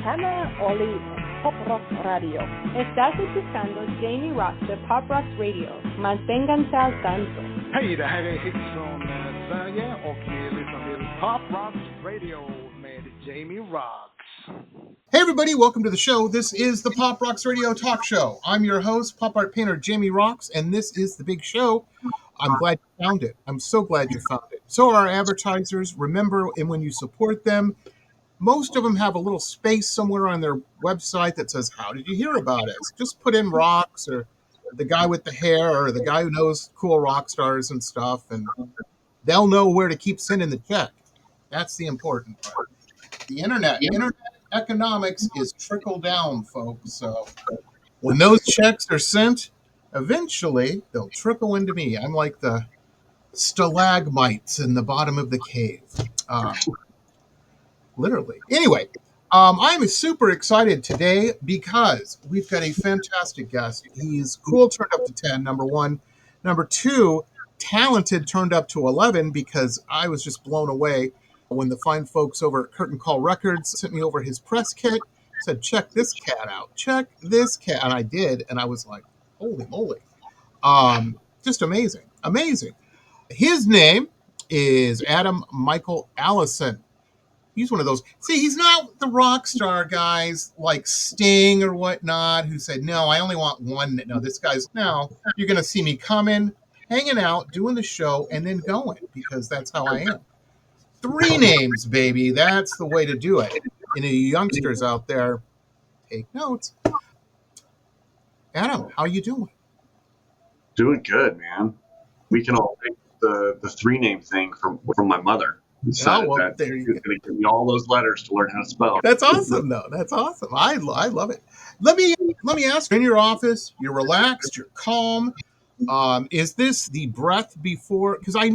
Americana, only Pop Rock Radio. Estás escuchando Jamie Roxx de Pop Rock Radio. Manténganse al tanto. Hej, det här är Hits från Sverige och ni lyssnar till Pop Rock Radio med Jamie Roxx. Hey everybody, welcome to the show. This is the Pop Roxx Radio Talk Show. I'm your host, pop art painter Jamie Roxx, and this is the big show. I'm glad you found it. I'm so glad you found it. So are our advertisers. Remember, and when you support them, most of them have a little space somewhere on their website that says, how did you hear about us? Just put in Roxx or the guy with the hair or the guy who knows cool rock stars and stuff, and they'll know where to keep sending the check. That's the important part. The internet economics is trickle down, folks. So when those checks are sent, eventually they'll trickle into me. I'm like the stalagmites in the bottom of the cave. Literally. Anyway, I'm super excited today because we've got a fantastic guest. He's cool, turned up to 10, number one. Number two, talented, turned up to 11, because I was just blown away when the fine folks over at Curtain Call Records sent me over his press kit, said, check this cat out, check this cat. And I did, and I was like, holy moly. Just amazing, amazing. His name is Michael Allison. He's one of those. See, he's not the rock star guys like Sting or whatnot who said, no, I only want one. No, this guy's, no, you're going to see me coming, hanging out, doing the show, and then going, because that's how I am. 3 names, baby. That's the way to do it. And you youngsters out there, take notes. Adam, how you doing? Doing good, man. We can all take the 3-name thing from my mother. Oh, well, there you go. Going to give me all those letters to learn how to spell. That's awesome, though. That's awesome. I love it. Let me ask. In your office, you're relaxed, you're calm. Is this the breath before? Because I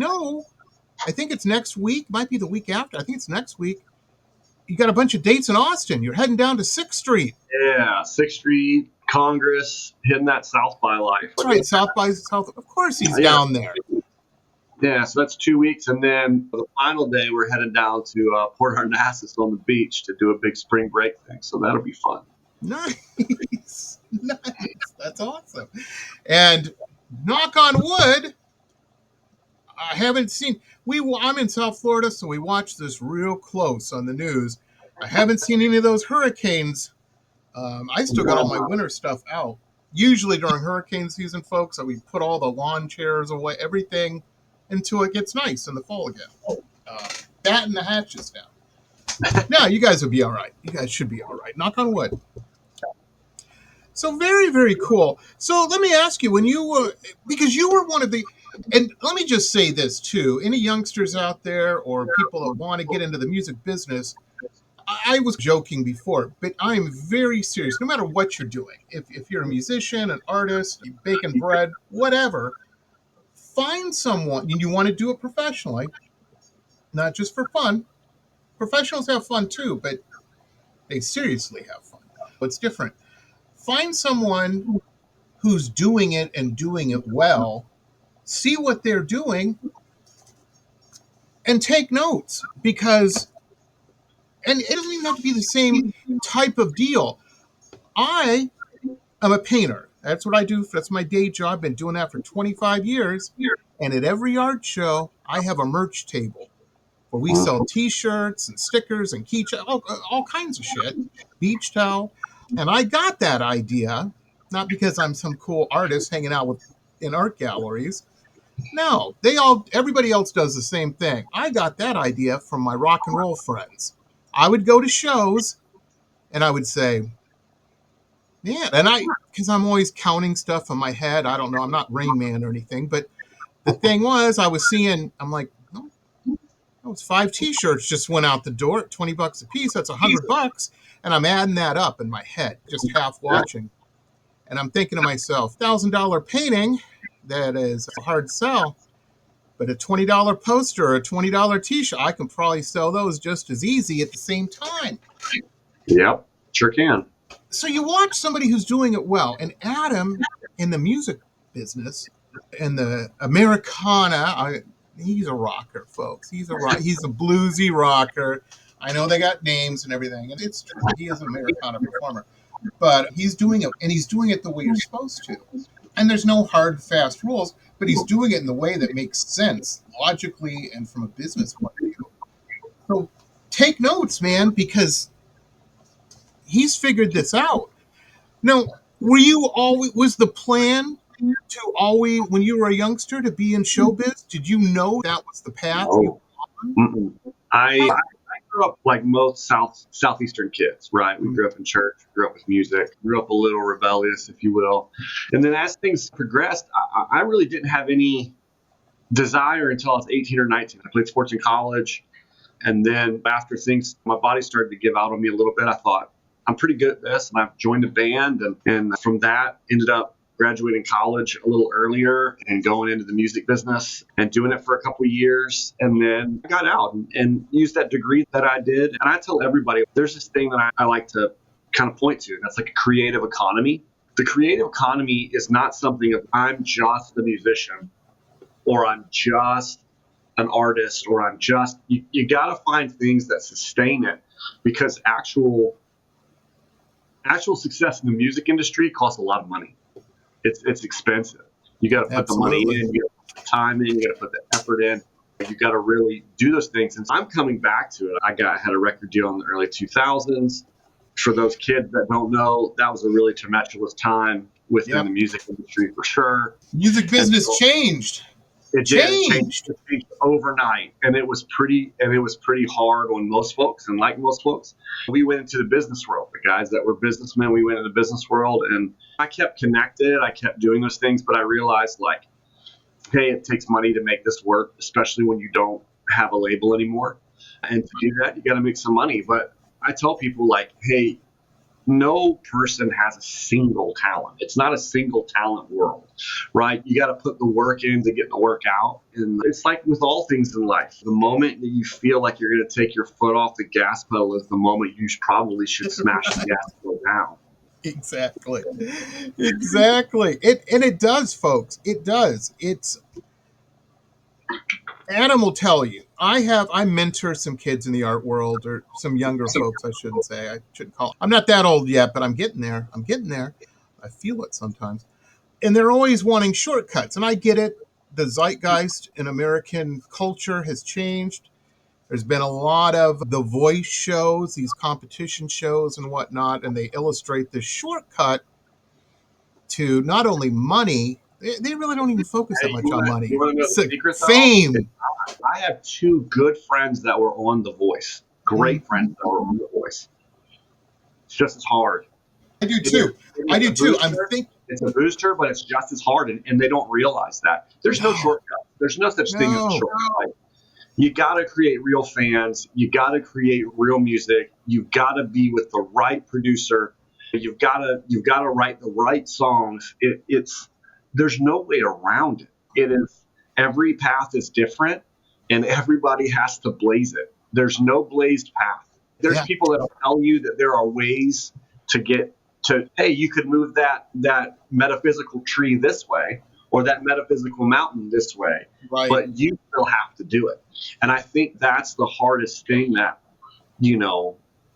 think it's next week. Might be the week after. I think it's next week. You got a bunch of dates in Austin. You're heading down to 6th Street. Yeah, 6th Street, Congress, hitting that South by life. That's right, South by South. Of course, he's down there. Yeah, so that's 2 weeks, and then the final day we're headed down to Port Arnassus on the beach to do a big spring break thing. So that'll be fun. Nice. That's awesome. And knock on wood, I haven't seen. I'm in South Florida, so we watch this real close on the news. I haven't seen any of those hurricanes. I still got all my winter stuff out. Usually during hurricane season, folks, we put all the lawn chairs away, everything, until it gets nice in the fall again. Batten the hatches down. No, you guys will be all right. You guys should be all right. Knock on wood. So very, very cool. So let me ask you, when you were, because you were one of the, and let me just say this too, any youngsters out there or people that want to get into the music business, I was joking before, but I'm very serious. No matter what you're doing, if you're a musician, an artist, you're baking bread, whatever, find someone, and you want to do it professionally, not just for fun. Professionals have fun too, but they seriously have fun. It's different. Find someone who's doing it and doing it well, see what they're doing, and take notes, because, and it doesn't even have to be the same type of deal. I am a painter. That's what I do. That's my day job. I've been doing that for 25 years. And at every art show, I have a merch table where we sell T-shirts and stickers and keychains, all kinds of shit, beach towel. And I got that idea, not because I'm some cool artist hanging out in art galleries. No, everybody else does the same thing. I got that idea from my rock and roll friends. I would go to shows and I would say, man, because I'm always counting stuff in my head. I don't know. I'm not Rain Man or anything. But the thing was, I was seeing, I'm like, oh, that was 5 T-shirts just went out the door at $20 a piece. That's $100. And I'm adding that up in my head, just half watching. And I'm thinking to myself, $1,000 painting, that is a hard sell. But a $20 poster or a $20 T-shirt, I can probably sell those just as easy at the same time. Yep, sure can. So you watch somebody who's doing it well, and Adam in the music business and the Americana, he's a rocker, folks. He's a bluesy rocker. I know they got names and everything, and it's true. He is an Americana performer, but he's doing it, and he's doing it the way you're supposed to. And there's no hard, fast rules, but he's doing it in the way that makes sense logically and from a business point of view. So take notes, man, because he's figured this out. Now, was the plan to always, when you were a youngster, to be in showbiz? Did you know that was the path? No. I grew up like most southeastern kids, right? We grew up in church, grew up with music, grew up a little rebellious, if you will. And then as things progressed, I really didn't have any desire until I was 18 or 19. I played sports in college. And then after my body started to give out on me a little bit, I thought, I'm pretty good at this. And I've joined a band. And from that, ended up graduating college a little earlier and going into the music business and doing it for a couple of years. And then I got out and used that degree that I did. And I tell everybody, there's this thing that I like to kind of point to, and that's like a creative economy. The creative economy is not something of I'm just a musician or I'm just an artist or I'm just, you got to find things that sustain it, because actual success in the music industry costs a lot of money. It's expensive. You got to put the money in, you got to put the time in, you got to put the effort in. You got to really do those things. And I'm coming back to it. I had a record deal in the early 2000s. For those kids that don't know, that was a really tumultuous time within the music industry for sure. Music business changed. It changed overnight, and it was pretty hard on most folks. And like most folks, we went into the business world. The guys that were businessmen, we went into the business world, and I kept connected. I kept doing those things, but I realized, like, hey, it takes money to make this work, especially when you don't have a label anymore. And to do that, you got to make some money. But I tell people, like, hey, no person has a single talent. It's not a single talent world, right? You got to put the work in to get the work out. And it's like with all things in life, the moment that you feel like you're going to take your foot off the gas pedal is the moment you probably should smash the gas pedal down. Exactly. It does, folks. It does. Adam will tell you. I mentor some kids in the art world, or some younger folks, I shouldn't say. I shouldn't call. I'm not that old yet, but I'm getting there. I feel it sometimes. And they're always wanting shortcuts. And I get it. The zeitgeist in American culture has changed. There's been a lot of The Voice shows, these competition shows and whatnot, and they illustrate the shortcut to not only money. They really don't even focus that much on money. You want to know the secret, fame. I have two good friends that were on The Voice. Great friends that were on The Voice. It's just as hard. I do too. It's a booster, but it's just as hard, and they don't realize that. There's no shortcut. There's no such thing as a shortcut. You got to create real fans. You got to create real music. You've got to be with the right producer. You've got to write the right songs. There's no way around it. It is, every path is different, and everybody has to blaze it. There's no blazed path. There's people that will tell you that there are ways to get to, hey, you could move that metaphysical tree this way, or that metaphysical mountain this way, right? But you still have to do it. And I think that's the hardest thing that, you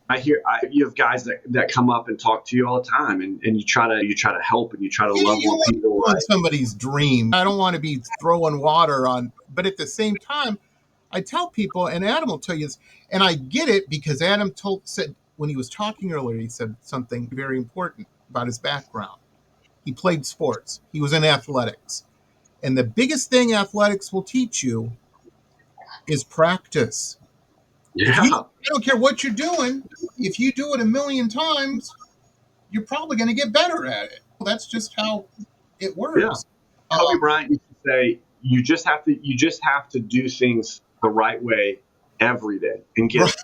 have guys that come up and talk to you all the time, and you try to help, and you try to love more people. You want somebody's dream. I don't want to be throwing water on, but at the same time, I tell people, and Adam will tell you this, and I get it, because Adam said when he was talking earlier, he said something very important about his background. He played sports. He was in athletics. And the biggest thing athletics will teach you is practice. Yeah. I don't care what you're doing. If you do it a million times, you're probably going to get better at it. That's just how it works. Yeah. Kobe Bryant used to say, you just have to do things the right way every day and get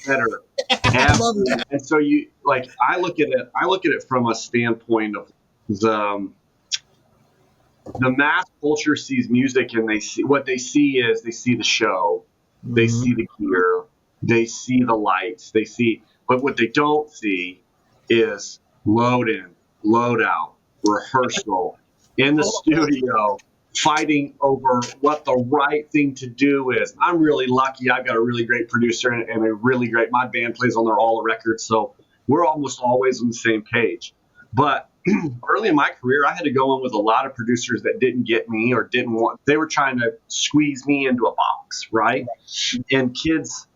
better. And so I look at it from a standpoint of the mass culture sees music, and they see the show. They see the gear, they see the lights, but what they don't see is load in, load out, rehearsal, in the studio, fighting over what the right thing to do is. I'm really lucky. I've got a really great producer and a really great, my band plays on their all records. So we're almost always on the same page. But early in my career, I had to go in with a lot of producers that didn't get me or didn't want, they were trying to squeeze me into a box, right? And kids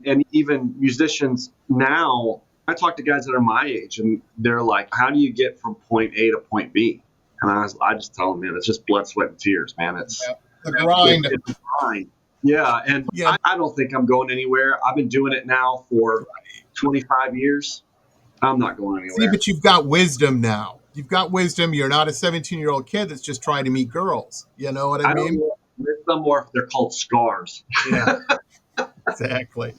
and even musicians now, I talk to guys that are my age and they're like, how do you get from point A to point B? And I just tell them, man, it's just blood, sweat, and tears, man. It's the grind. It's the grind. Yeah. And I don't think I'm going anywhere. I've been doing it now for 25 years. I'm not going anywhere. See, but you've got wisdom now. You've got wisdom. You're not a 17-year-old kid that's just trying to meet girls. You know what I mean? Don't know wisdom, or if they're called scars. Yeah, exactly.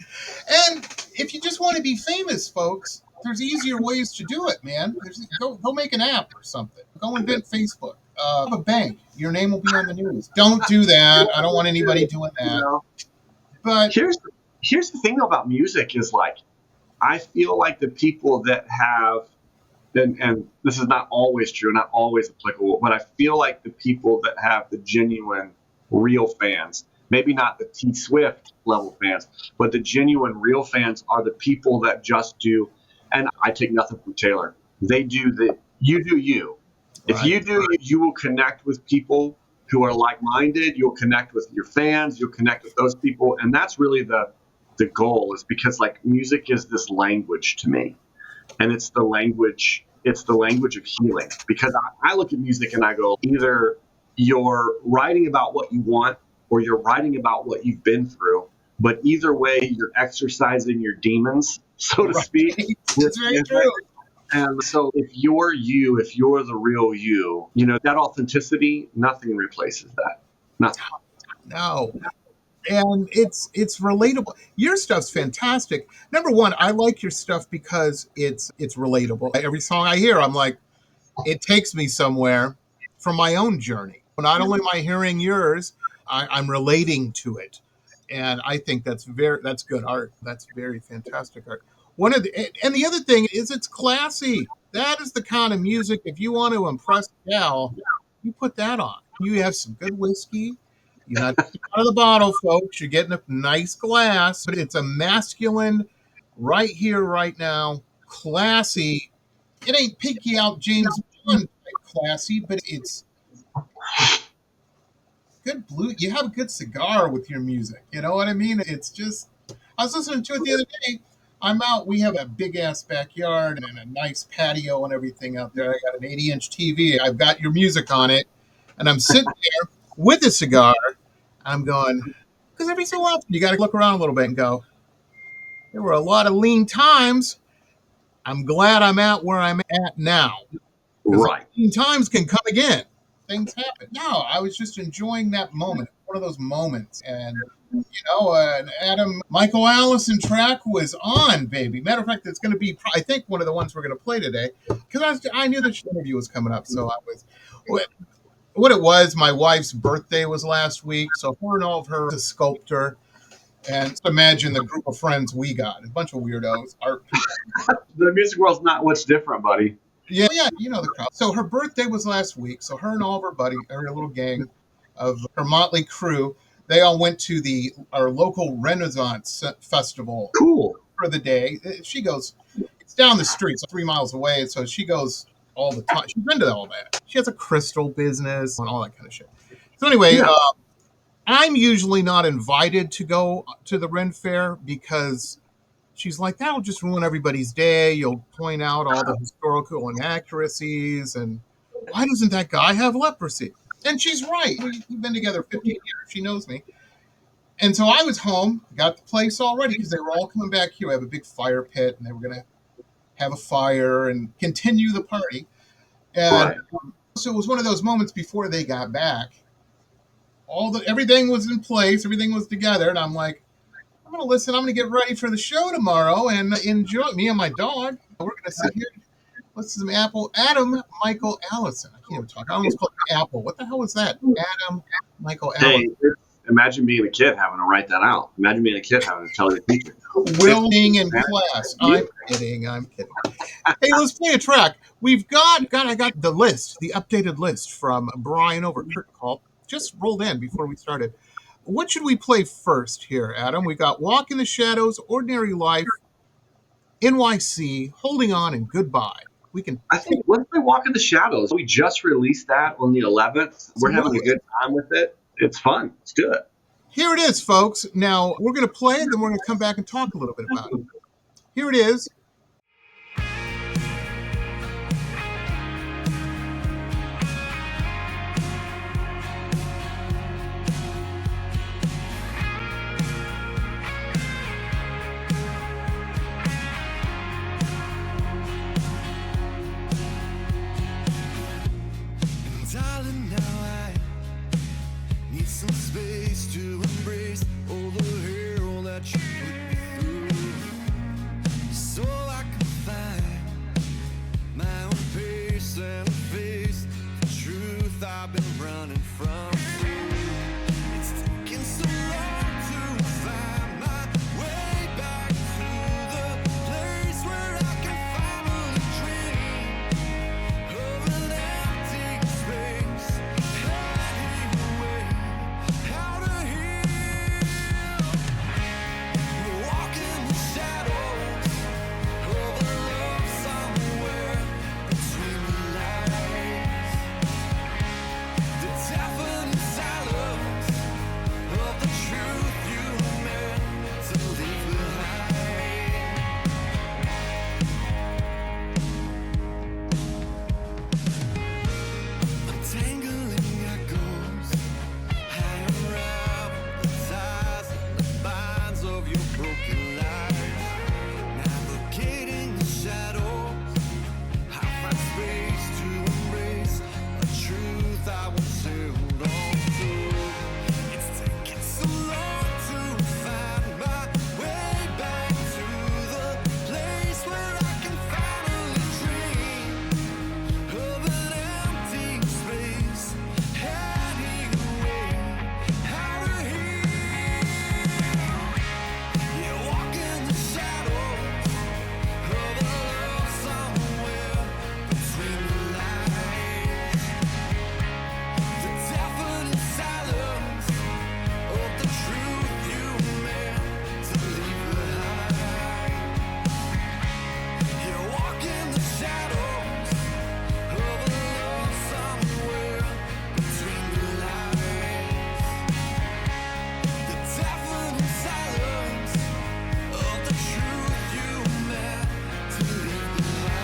And if you just want to be famous, folks, there's easier ways to do it, man. Go make an app or something. Go invent Facebook. Have a bank. Your name will be on the news. Don't do that. I don't want anybody doing that. You know, but here's the thing about music is like, I feel like the people that have, and this is not always true, not always applicable, but I feel like the people that have the genuine, real fans, maybe not the T Swift level fans, but the genuine, real fans are the people that just do. And I take nothing from Taylor. They do you do you. Right. If you do, you will connect with people who are like-minded. You'll connect with your fans. You'll connect with those people. And that's really the goal, is because like music is this language to me. And it's the language of healing. Because I look at music and I go, either you're writing about what you want or you're writing about what you've been through. But either way, you're exercising your demons, so to speak. That's very true. And so if you're you, if you're the real you, you know, that authenticity, nothing replaces that. Nothing. No. And it's relatable. Your stuff's fantastic. Number one, I like your stuff because it's relatable. Every song I hear, I'm like, it takes me somewhere from my own journey. Not only am I hearing yours, I'm relating to it. And I think that's good art. That's very fantastic art. And the other thing is it's classy. That is the kind of music, if you want to impress Cal, you put that on. You have some good whiskey. You're not out of the bottle, folks. You're getting a nice glass, but it's a masculine, right here, right now, classy. It ain't pinky out James Bond type classy, but it's good blue. You have a good cigar with your music. You know what I mean? It's just, I was listening to it the other day. I'm out. We have a big ass backyard and a nice patio and everything out there. I got an 80-inch TV. I've got your music on it, and I'm sitting there with a cigar. I'm going, because every so often you got to look around a little bit and go, there were a lot of lean times. I'm glad I'm at where I'm at now. Right. Lean times can come again. Things happen. No, I was just enjoying that moment. One of those moments. And, you know, an Michael Allison track was on, baby. Matter of fact, it's going to be, I think, one of the ones we're going to play today. Because I knew the interview was coming up. So I was, what it was, my wife's birthday was last week. So her and all of her, a sculptor. And so imagine the group of friends we got. A bunch of weirdos. Art people. The music world's not much different, buddy. Yeah, you know the crowd. So her birthday was last week. So her and all of her buddies, her little gang of her motley crew, they all went to our local Renaissance festival. Cool. For the day. She goes, it's down the street, so 3 miles away. So she goes all the time. She's into all that. She has a crystal business and all that kind of shit. So anyway, I'm usually not invited to go to the Ren Fair because she's like, that'll just ruin everybody's day. You'll point out all the historical inaccuracies. And why doesn't that guy have leprosy? And she's right. We've been together 15 years. She knows me. And so I was home, got the place all ready because they were all coming back here. We have a big fire pit, and they were going to have a fire and continue the party. And so it was one of those moments before they got back. Everything was in place. Everything was together. And I'm like, I'm going to listen. I'm going to get ready for the show tomorrow and enjoy. Me and my dog. We're going to sit here. Listen to Adam Michael Allison. I can't even talk. I almost called him Apple. What the hell was that? Adam Michael Allison. Hey, imagine being a kid having to write that out. Imagine being a kid having to tell your teacher. Willing in class. I'm kidding. Hey, let's play a track. I got the list, the updated list from Brian over at Kurt called just rolled in before we started. What should we play first here, Adam? We got Walk in the Shadows, Ordinary Life, NYC, Holding On, and Goodbye. I think let's play Walk in the Shadows. We just released that on the 11th. We're having a good time with it. It's fun. Let's do it. Here it is, folks. Now, we're going to play it, then we're going to come back and talk a little bit about it. Here it is. Darling, now I need some space to embrace all the hell that you put me through, so I can find my own pace and face the truth I've been running from. It's taking so long to find my way back to the place where I can finally dream of an empty space, hiding away, how to heal. We're walking the shadows of a love somewhere between the lines. The deafening silence of the truth you meant to leave behind. Untangling echoes, I unravel the ties and the binds of your broken life. Navigating the shadows, I find space to embrace a truth I once held on to. It's taking so long to find my way back to the place where I can finally dream of an empty space, hiding away, how to heal. Yeah, walk in the shadows of a love somewhere between the lines. The deafening silence of the truth you meant to leave behind. Yeah, walk in the shadows of a love somewhere between the lines. The deafening silence of the truth you meant to leave behind.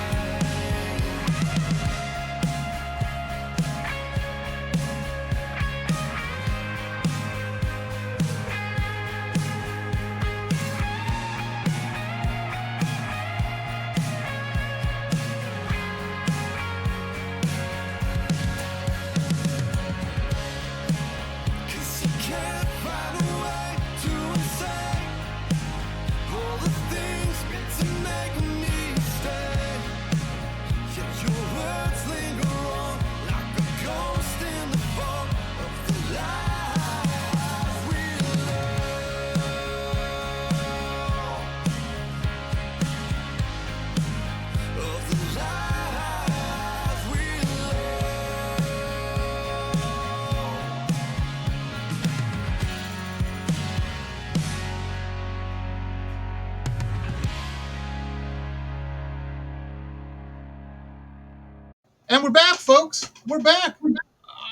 Cause you can't find a way to unsay all the things meant to make me stay. Yet your words linger on like a ghost in the fog of the lies we love. Of the lies we love. And we're back, folks. We're back.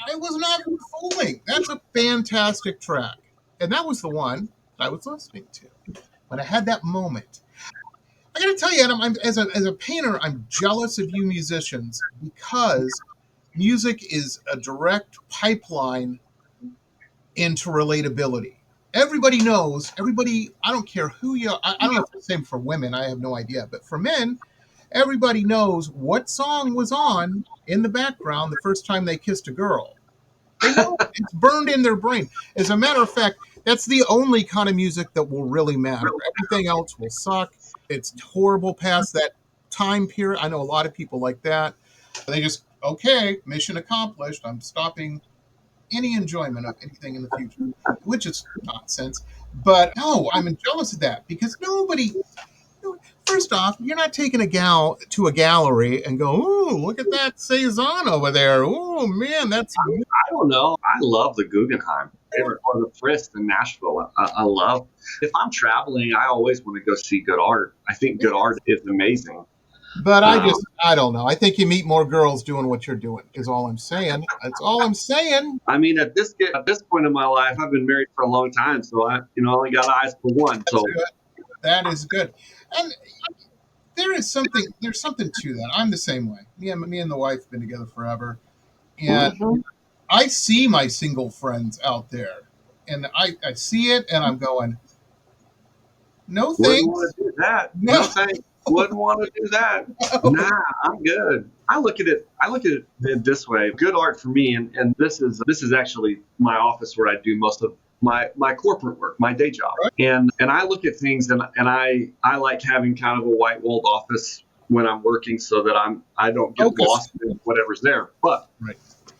I was not fooling. That's a fantastic track. And that was the one I was listening to when I had that moment. I got to tell you, Adam, as a painter, I'm jealous of you musicians because music is a direct pipeline into relatability. Everybody knows, I don't care who you are. I don't know if it's the same for women. I have no idea. But for men, everybody knows what song was on in the background the first time they kissed a girl. They know it's burned in their brain. As a matter of fact, that's the only kind of music that will really matter. Everything else will suck. It's horrible past that time period. I know a lot of people like that. They just, okay, mission accomplished. I'm stopping any enjoyment of anything in the future, which is nonsense. But no, I'm jealous of that because nobody, First off, you're not taking a gal to a gallery and go, ooh, look at that Cezanne over there. Oh, man, that's... I don't know. I love the Guggenheim or the Frist in Nashville. I love. If I'm traveling, I always want to go see good art. I think good art is amazing. But I don't know. I think you meet more girls doing what you're doing is all I'm saying. That's all I'm saying. I mean, at this point in my life, I've been married for a long time, so I only got eyes for one. That's good. That is good. And there's something to that. I'm the same way. Me and the wife have been together forever. And I see my single friends out there. And I see it and I'm going, no thanks. Wouldn't want to do that. No thanks. Wouldn't want to do that. Nah, I'm good. I look at it this way. Good art for me, and this is actually my office where I do most of my corporate work, my day job. Right. And I look at things and I like having kind of a white walled office when I'm working so that I don't get lost in whatever's there. But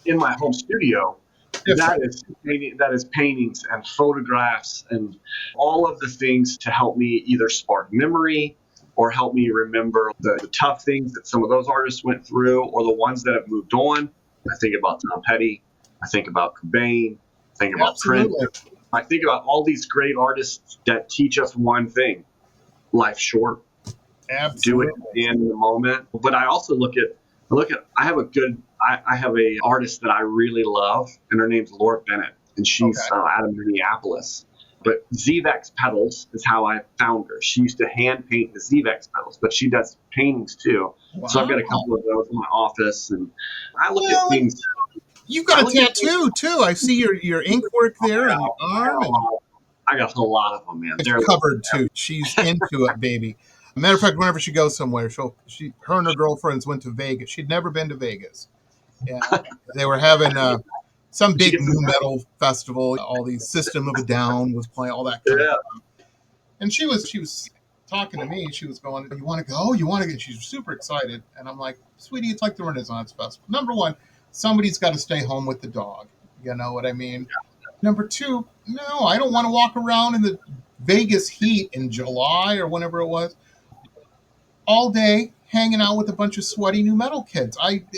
in my home studio, that is paintings and photographs and all of the things to help me either spark memory or help me remember the tough things that some of those artists went through or the ones that have moved on. I think about Tom Petty. I think about Cobain. I think about Prince. I think about all these great artists that teach us one thing: life's short. Absolutely. Do it in the moment. But I also look at. I have a artist that I really love, and her name's Laura Bennett, and she's out of Minneapolis. But Zvex pedals is how I found her. She used to hand paint the Zvex pedals, but she does paintings too. Wow. So I've got a couple of those in my office, and I look at things. You've got a tattoo too. I see your ink work there on your arm. I got a lot of them, man. They're covered too. She's into it, baby. Matter of fact, whenever she goes somewhere, her and her girlfriends went to Vegas. She'd never been to Vegas. Yeah, they were having some big new metal festival. All these System of a Down was playing, all that kind of stuff. And she was talking to me. She was going, "You want to go? You want to go?" She's super excited, and I'm like, "Sweetie, it's like the Renaissance Festival. Number one, somebody's got to stay home with the dog. You know what I mean? Number two, no, I don't want to walk around in the Vegas heat in July or whenever it was, all day hanging out with a bunch of sweaty new metal kids.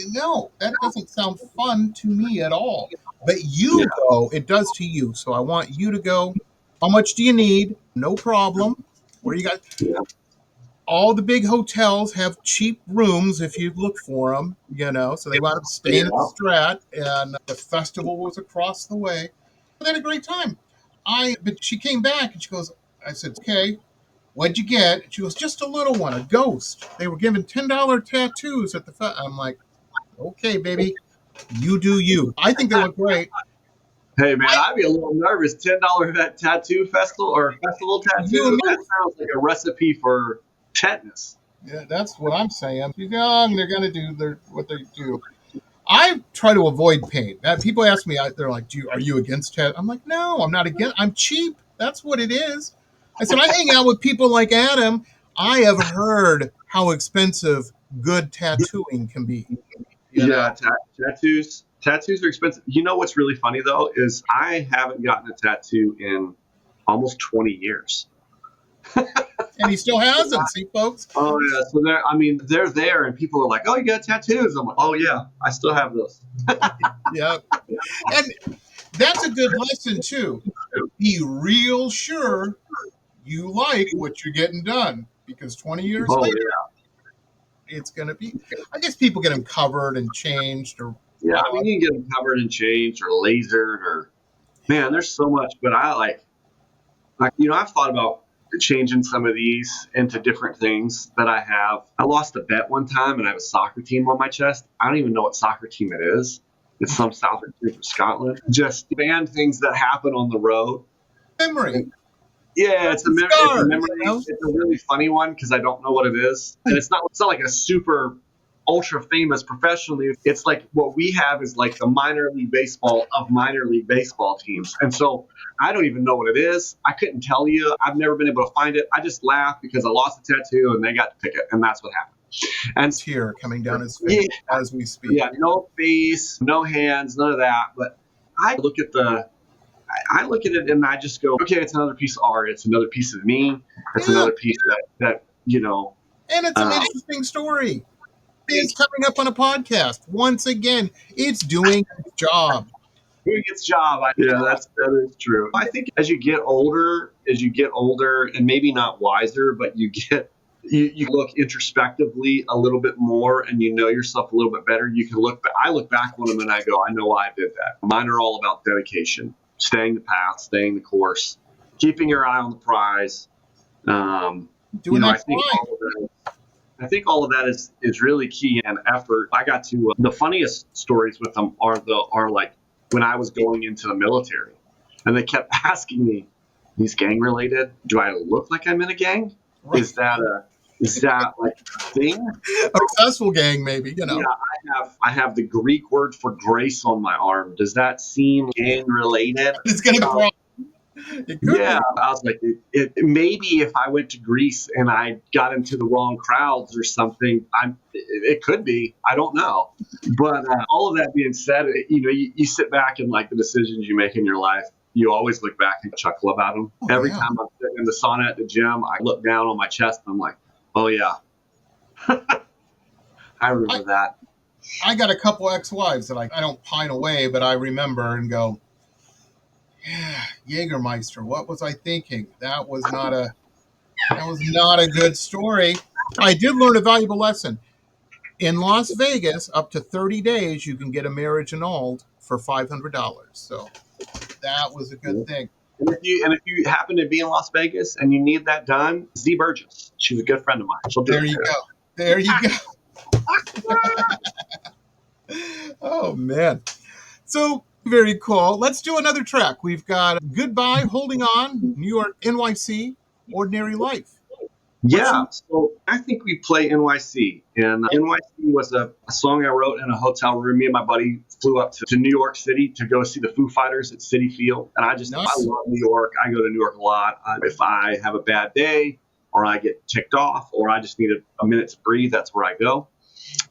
No, that doesn't sound fun to me at all. But you go, it does to you. So I want you to go. How much do you need? No problem. Where you got? All the big hotels have cheap rooms if you look for them, so they wound up staying at the Strat, and the festival was across the way. They had a great time. But she came back and she goes, I said, okay, what'd you get? And she goes, just a little one, a ghost. They were giving $10 tattoos at the I'm like, okay, baby, you do you. I think they look great. Hey, man, I'd be a little nervous. $10 tattoo festival or festival tattoo? That sounds like a recipe for tetanus. Yeah, that's what I'm saying. You're young, they're going to do what they do. I try to avoid pain. People ask me, they're like, are you against tattoo? I'm like, no, I'm not against. I'm cheap. That's what it is. I said, I hang out with people like Adam. I have heard how expensive good tattooing can be. Tattoos are expensive. You know what's really funny, though, is I haven't gotten a tattoo in almost 20 years. And he still has them, see, folks? Oh, yeah. So they're there, and people are like, oh, you got tattoos. I'm like, oh, yeah, I still have those. Yeah. And that's a good lesson, too. Be real sure you like what you're getting done, because 20 years later, it's going to be, I guess people get them covered and changed. You can get them covered and changed or lasered or, man, there's so much. But I've thought about changing some of these into different things that I have. I lost a bet one time and I have a soccer team on my chest. I don't even know what soccer team it is. It's some southern team from Scotland. Just band things that happen on the road. Memory. Yeah, it's a memory. It's a really funny one because I don't know what it is. And it's not like a super ultra famous professionally. It's like what we have is like the minor league baseball of minor league baseball teams. And so I don't even know what it is. I couldn't tell you. I've never been able to find it. I just laughed because I lost a tattoo and they got to pick it. And that's what happened. And tear coming down his face as we speak. Yeah, no face, no hands, none of that. But I look at it and I just go, okay, it's another piece of art. It's another piece of me. It's another piece that And it's an interesting story. It's coming up on a podcast. Once again, it's doing its job. Doing its job. Yeah, that is true. I think as you get older, and maybe not wiser, but you look introspectively a little bit more, and you know yourself a little bit better. You can look. I look back on them and I go, I know why I did that. Mine are all about dedication, staying the path, staying the course, keeping your eye on the prize. I think all of that is really key and effort. I got to the funniest stories with them are like when I was going into the military, and they kept asking me, "These gang related? Do I look like I'm in a gang? Right. Is that like a thing? A successful gang, maybe? You know? Yeah, I have the Greek word for grace on my arm. Does that seem gang related? It's gonna be wrong. Yeah, I was like, maybe if I went to Greece and I got into the wrong crowds or something, it could be. I don't know. But all of that being said, you sit back and like the decisions you make in your life, you always look back and chuckle about them. Every time I'm sitting in the sauna at the gym, I look down on my chest and I'm like, oh yeah, I remember that. I got a couple ex-wives that I don't pine away, but I remember and go, yeah, Jägermeister, what was I thinking? That was not a good story. I did learn a valuable lesson. In Las Vegas, up to 30 days, you can get a marriage annulled for $500. So that was a good thing. And if you happen to be in Las Vegas and you need that done, Z Burgess, she's a good friend of mine. She'll do it. There you go. Oh, man. So very cool. Let's do another track. We've got Goodbye, Holding On, New York, NYC, Ordinary Life. Yeah, so I think we play NYC. And NYC was a song I wrote in a hotel room. Me and my buddy flew up to New York City to go see the Foo Fighters at Citi Field. And I love New York. I go to New York a lot. If I have a bad day or I get ticked off or I just need a minute to breathe, that's where I go.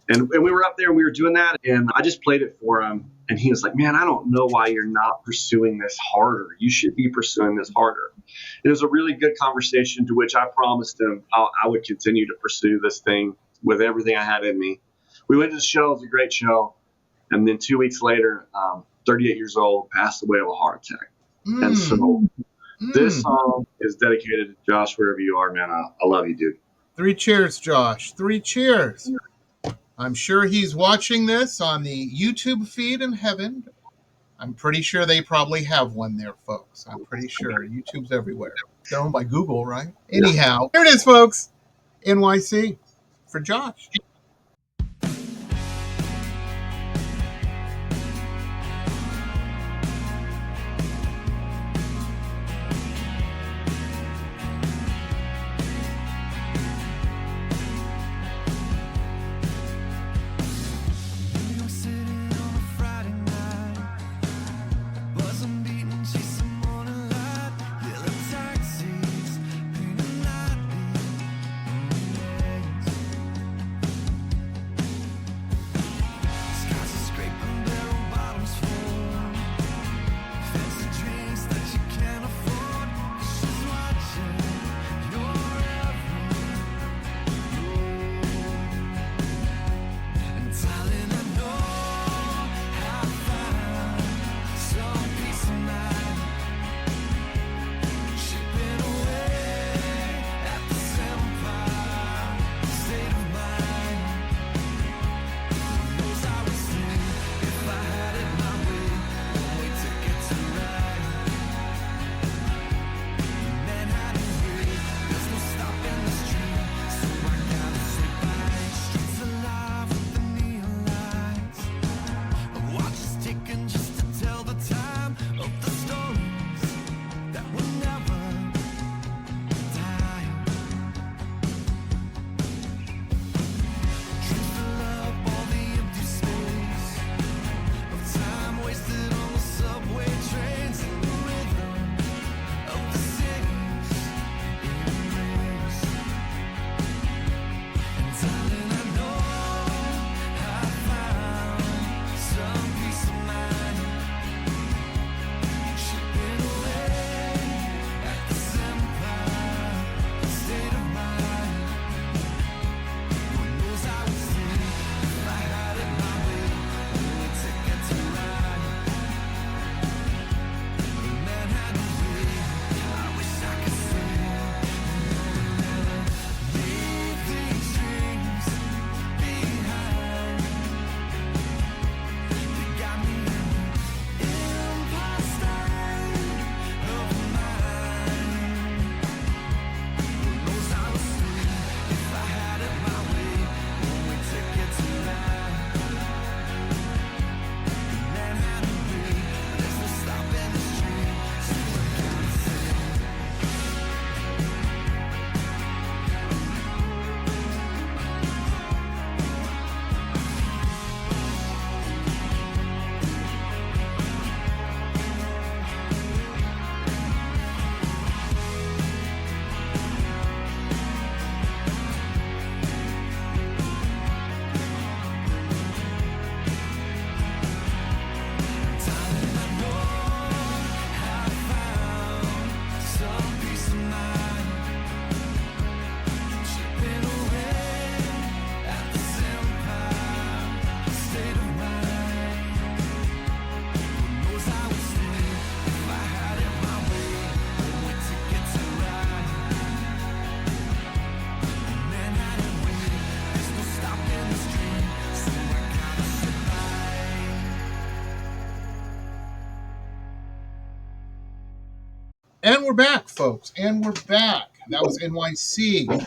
And we were up there and we were doing that. And I just played it for him. And he was like, man, I don't know why you're not pursuing this harder. You should be pursuing this harder. It was a really good conversation to which I promised him I would continue to pursue this thing with everything I had in me. We went to the show. It was a great show. And then 2 weeks later, 38 years old, passed away of a heart attack. And so this song is dedicated to Josh, wherever you are, man. I love you, dude. 3 cheers, Josh. 3 cheers. I'm sure he's watching this on the YouTube feed in heaven. I'm pretty sure they probably have one there, folks. I'm pretty sure. YouTube's everywhere. They're owned by Google, right? Anyhow, here it is, folks. NYC for Josh. And we're back, folks. And we're back. That was NYC.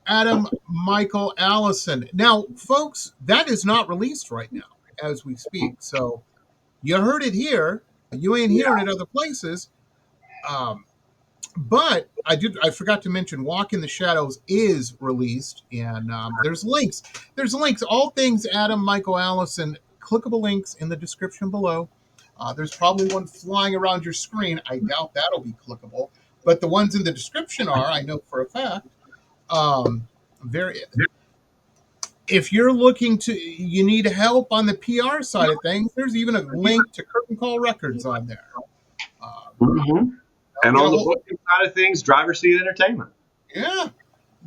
Adam Michael Allison. Now, folks, that is not released right now as we speak. So you heard it here. You ain't hearing it other places. But I forgot to mention Walk in the Shadows is released, and there's links. There's links. All things Adam Michael Allison. Clickable links in the description below. There's probably one flying around your screen. I doubt that'll be clickable, but the ones in the description are. I know for a fact. Very. If you're looking you need help on the PR side of things. There's even a link to Curtain Call Records on there. And on the booking side of things, Driver's Seat Entertainment. Yeah,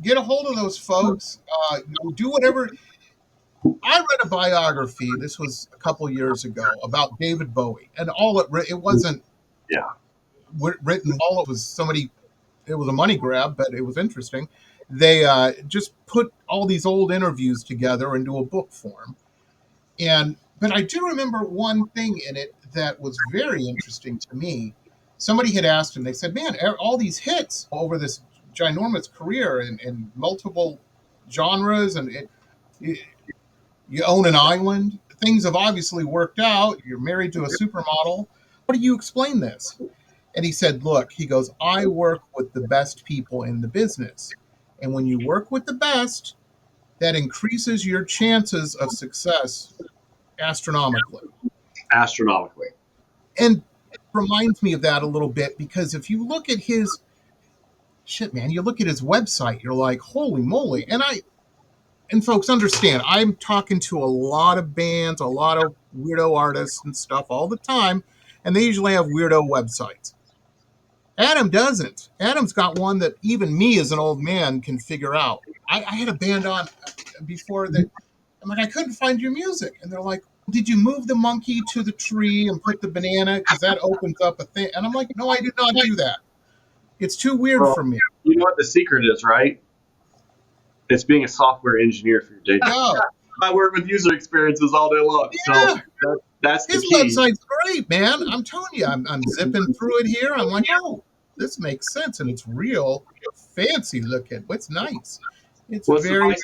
get a hold of those folks. Do whatever. I read a biography. This was a couple years ago about David Bowie, and it wasn't. Written. All it was somebody. It was a money grab, but it was interesting. They just put all these old interviews together into a book form, but I do remember one thing in it that was very interesting to me. Somebody had asked him. They said, "Man, all these hits over this ginormous career in multiple genres, and you own an island. Things have obviously worked out. You're married to a supermodel. How do you explain this?" And he said, "Look," he goes, "I work with the best people in the business. And when you work with the best, that increases your chances of success astronomically." Astronomically. And it reminds me of that a little bit, because if you look at you look at his website, you're like, holy moly. And folks, understand, I'm talking to a lot of bands, a lot of weirdo artists and stuff all the time, and they usually have weirdo websites. Adam doesn't. Adam's got one that even me as an old man can figure out. I had a band on before that. I'm like, I couldn't find your music. And they're like, did you move the monkey to the tree and put the banana? Because that opens up a thing. And I'm like, no, I did not do that. It's too weird for me. You know what the secret is, right? It's being a software engineer for your day job. I work with user experiences all day long. Yeah. So that's the key. His website's great, man. I'm telling you, I'm zipping through it here. I'm like, oh, this makes sense, and it's real fancy looking. It's nice. It's very, very nice.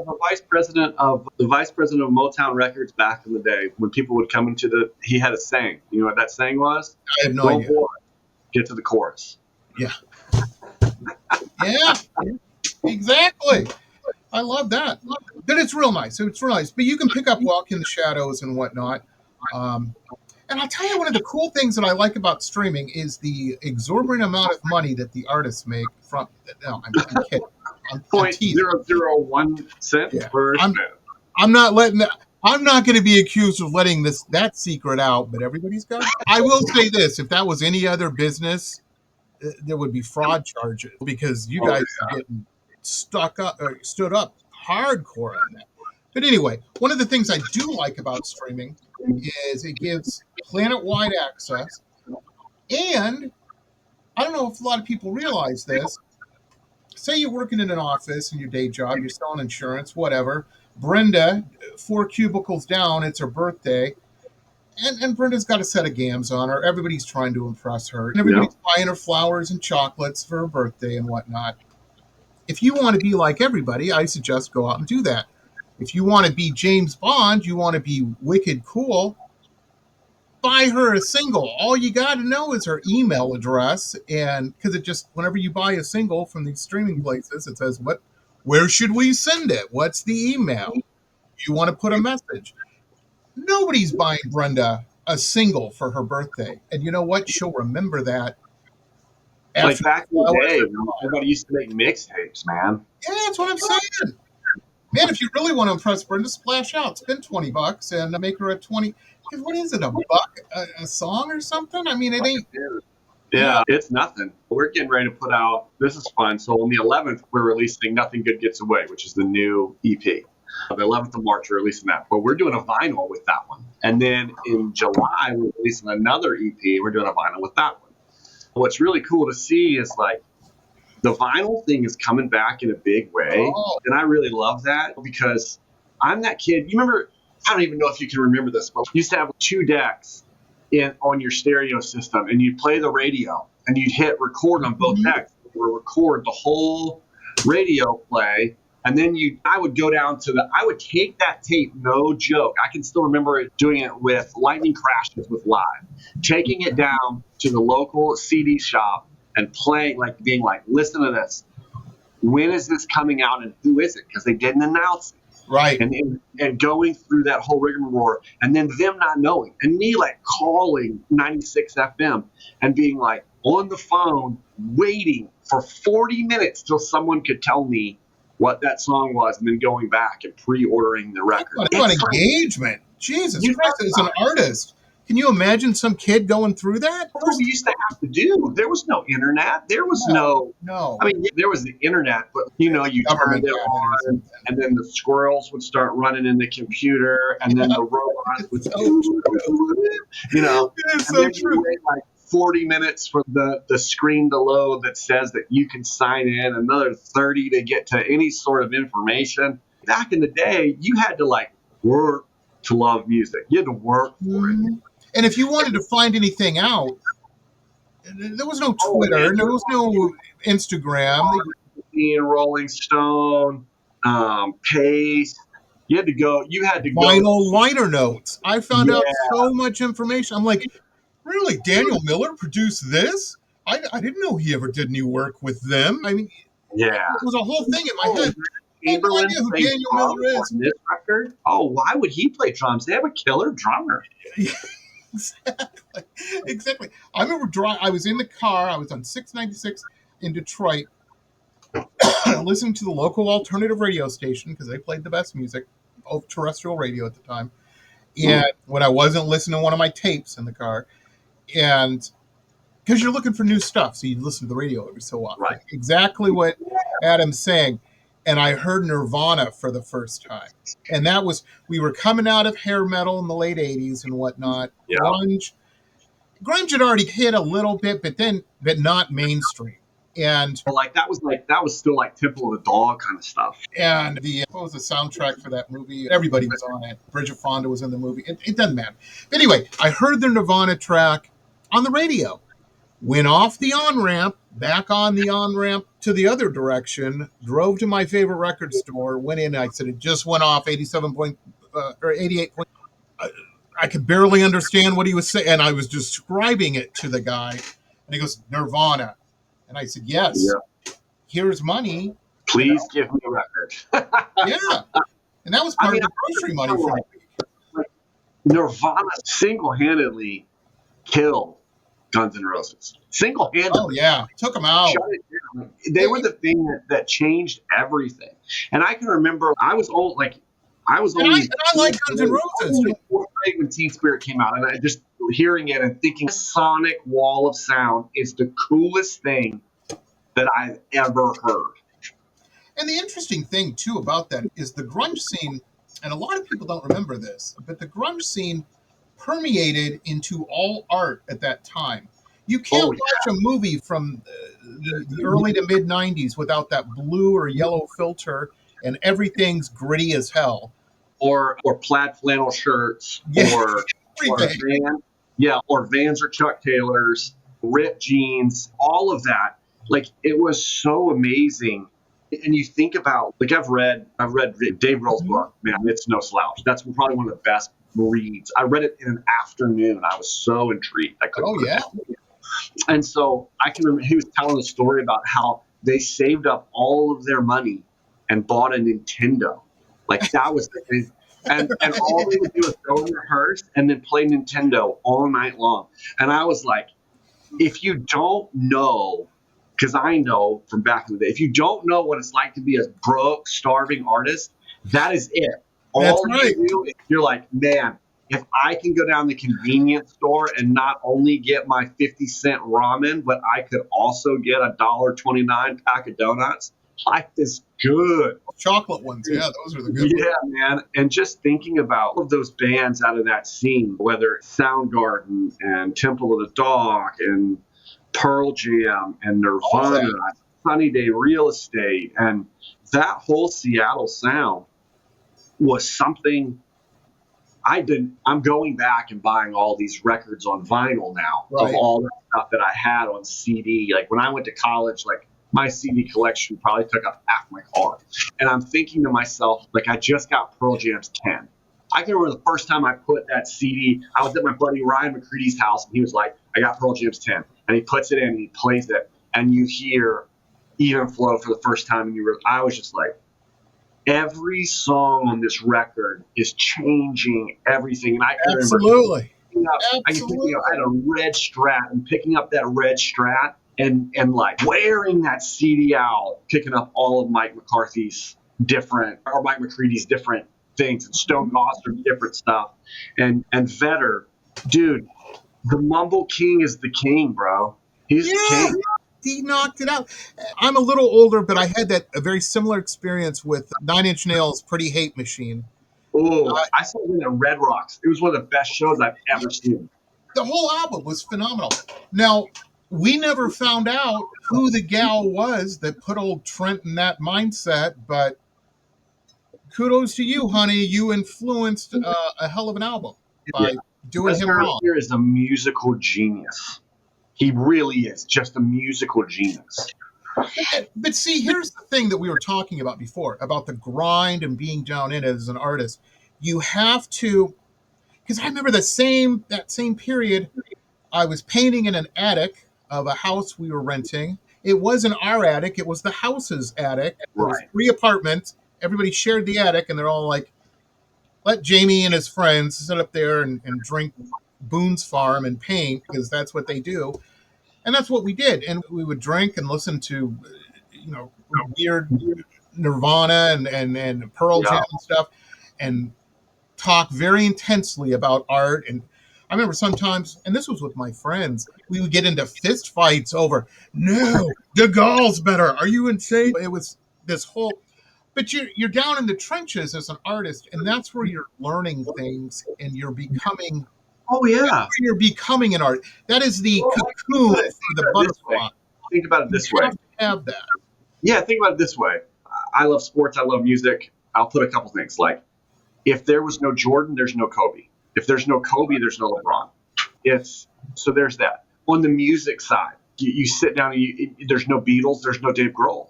The vice president of Motown Records back in the day, when people would come he had a saying. You know what that saying was? I have no idea. Get to the chorus. Yeah. Yeah. Exactly. I love that. But it's real nice. It's real nice. But you can pick up Walk in the Shadows and whatnot. And I'll tell you, one of the cool things that I like about streaming is the exorbitant amount of money that the artists make from. No, I'm kidding. I'm 0.001 cent per minute. I'm not going to be accused of letting that secret out, but everybody's got it. I will say this: if that was any other business, there would be fraud charges, because you guys are getting stood up hardcore on that. But anyway, one of the things I do like about streaming is it gives planet-wide access. And I don't know if a lot of people realize this. Say you're working in an office in your day job, you're selling insurance, whatever. Brenda, 4 cubicles down, it's her birthday. And Brenda's got a set of gams on her. Everybody's trying to impress her. And everybody's buying her flowers and chocolates for her birthday and whatnot. If you want to be like everybody, I suggest go out and do that. If you want to be James Bond, you want to be wicked cool, buy her a single. All you got to know is her email address. And because whenever you buy a single from these streaming places, it says, where should we send it? What's the email? You want to put a message. Nobody's buying Brenda a single for her birthday. And you know what? She'll remember that. Like back in the day, everybody used to make mixtapes, man. Yeah, that's what I'm saying. Man, if you really want to impress Brenda, splash out. Spend $20 and make her a 20. What is it, $1 a song or something? I mean, it ain't. Yeah, it's nothing. We're getting ready to put out. This is fun. So on the 11th, we're releasing "Nothing Good Gets Away," which is the new EP. The 11th of March, we're releasing that. But we're doing a vinyl with that one. And then in July, we're releasing another EP. We're doing a vinyl with that one. What's really cool to see is like the vinyl thing is coming back in a big way. Oh. And I really love that because I'm that kid. You remember, I don't even know if you can remember this, but you used to have 2 decks on your stereo system and you'd play the radio and you'd hit record on both decks, or record the whole radio play. And then I would go down I would take that tape, no joke. I can still remember doing it with Lightning Crashes with Live, taking it down to the local CD shop and playing, like being like, listen to this. When is this coming out and who is it? Because they didn't announce it. Right. And going through that whole rigmarole, and then them not knowing, and me like calling 96 FM and being like on the phone waiting for 40 minutes till someone could tell me what that song was, and then going back and pre-ordering the record. What about engagement? Jesus Christ, as an artist. Can you imagine some kid going through that? That's what we used to have to do. There was no internet. There was no. I mean, there was the internet, but you turned it on, and then the squirrels would start running in the computer, and then the robots would, It's so true. You wait like 40 minutes for the screen to load that says that you can sign in, another 30 to get to any sort of information. Back in the day, you had to like work to love music. You had to work for it. And if you wanted to find anything out, there was no Twitter, there was no Instagram. Rolling Stone, Pace. You had to go. Vinyl liner notes. I found out so much information. I'm like, really? Daniel Miller produced this? I didn't know he ever did any work with them. I mean, it was a whole thing in my head. I have no idea who Daniel Miller is. On this record? Oh, why would he play drums? They have a killer drummer. Exactly. I remember I was in the car. I was on 696 in Detroit, listening to the local alternative radio station because they played the best music, both terrestrial radio at the time. And when I wasn't listening to one of my tapes in the car, and because you're looking for new stuff, so you listen to the radio every so often. Right. Exactly what Adam's saying. And I heard Nirvana for the first time. And that was, we were coming out of hair metal in the late 80s and whatnot. Yeah. Grunge had already hit a little bit, but not mainstream. And that was still like Temple of the Dog kind of stuff. And what was the soundtrack for that movie? Everybody was on it. Bridget Fonda was in the movie. It doesn't matter. But anyway, I heard the Nirvana track on the radio. Went off the on-ramp, back on the on-ramp to the other direction, drove to my favorite record store, went in, I said, it just went off 87 point, or 88 point. I could barely understand what he was saying, and I was describing it to the guy, and he goes, Nirvana. And I said, yes, here's money. Please give me a record. Yeah. And that was part of the grocery money for me. Nirvana single-handedly killed Guns N' Roses. Single-handedly. Oh, yeah. Took them out. They were the thing that changed everything. And I can remember, I like Guns N' Roses. When Teen Spirit came out, and I just hearing it and thinking, sonic wall of sound is the coolest thing that I've ever heard. And the interesting thing, too, about that is the grunge scene, and a lot of people don't remember this, but the grunge scene permeated into all art at that time. You can't watch a movie from the early to mid 90s without that blue or yellow filter, and everything's gritty as hell. Or plaid flannel shirts, or Vans or Chuck Taylors, ripped jeans, all of that. Like, it was so amazing. And you think about, like, I've read Dave Grohl's book. Man, it's no slouch. That's probably one of the best reads. I read it in an afternoon. I was so intrigued. And so I can remember he was telling a story about how they saved up all of their money and bought a Nintendo. Like, that was the thing. And all they would do was go in rehearse and then play Nintendo all night long. And I was like, if you don't know, because I know from back in the day, if you don't know what it's like to be a broke, starving artist, that is it. All you do is you're like, man, if I can go down the convenience store and not only get my 50-cent ramen, but I could also get a $1.29 pack of donuts, life is good. Chocolate ones, yeah, those are the good ones. Yeah, man. And just thinking about all of those bands out of that scene, whether it's Soundgarden and Temple of the Dog and Pearl Jam and Nirvana, Sunny Day Real Estate, and that whole Seattle sound was something I'm going back and buying all these records on vinyl now of all the stuff that I had on CD. Like when I went to college, like my CD collection probably took up half my car. And I'm thinking to myself, like, I just got Pearl Jam's 10. I can remember the first time I put that CD, I was at my buddy Ryan McCready's house, and he was like, I got Pearl Jam's 10. And he puts it in, and he plays it, and you hear Even Flow for the first time, and I was just like, every song on this record is changing everything. And I can Absolutely. remember I had a red Strat, and picking up that red Strat and like wearing that CD out, picking up all of Mike McCready's different things, and Stone Gossard's different stuff. And Vedder, dude, the Mumble King is the king, bro. He's the king. He knocked it out. I'm a little older, but I had a very similar experience with Nine Inch Nails' Pretty Hate Machine. Oh, I saw it at Red Rocks. It was one of the best shows I've ever seen. The whole album was phenomenal. Now, we never found out who the gal was that put old Trent in that mindset, but kudos to you, honey. You influenced a hell of an album by doing him wrong. Here is a musical genius. He really is just a musical genius. But see, here's the thing that we were talking about before, about the grind and being down in it as an artist. You have to, because I remember that same period, I was painting in an attic of a house we were renting. It wasn't our attic, it was the house's attic. There was 3 apartments. Everybody shared the attic, and they're all like, let Jamie and his friends sit up there and drink Boone's Farm and paint, because that's what they do. And that's what we did. And we would drink and listen to, weird Nirvana and Pearl Jam and stuff, and talk very intensely about art. And I remember sometimes, and this was with my friends, we would get into fist fights over, no, De Gaulle's better. Are you insane? It was this whole, but you're down in the trenches as an artist, and that's where you're learning things and you're becoming. Oh yeah, that's where you're becoming an art. That is the cocoon for the butterfly. Think about it this way. You have to have that. Yeah, think about it this way. I love sports. I love music. I'll put a couple things like, if there was no Jordan, there's no Kobe. If there's no Kobe, there's no LeBron. So there's that. On the music side, you sit down and there's no Beatles, there's no Dave Grohl,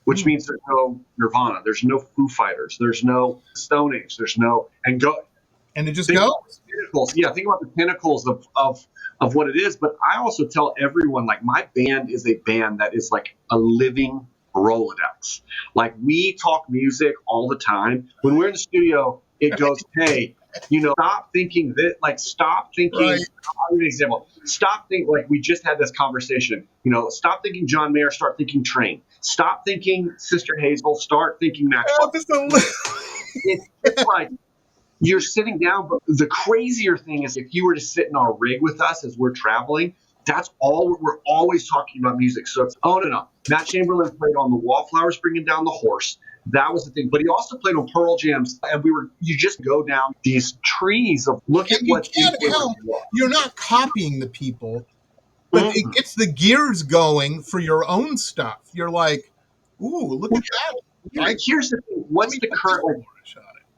which means there's no Nirvana, there's no Foo Fighters, there's no Stone Age, there's no and it just goes. Yeah, think about the pinnacles of what it is. But I also tell everyone, like, my band is a band that is like a living Rolodex. Like, we talk music all the time. When we're in the studio, it goes, hey, stop thinking that, like, stop thinking. Right. I'll give you an example. Stop thinking, like, we just had this conversation. Stop thinking John Mayer, start thinking Train. Stop thinking Sister Hazel, start thinking Maxwell. It's like, you're sitting down, but the crazier thing is, if you were to sit in our rig with us as we're traveling, that's all we're always talking about music. So it's, no. Matt Chamberlain played on the Wallflowers, Bringing Down the Horse. That was the thing. But he also played on Pearl Jam's, and you just go down these trees of look at what you're not copying the people, but it gets the gears going for your own stuff. You're like, ooh, look at that. Here's the thing. What's the current?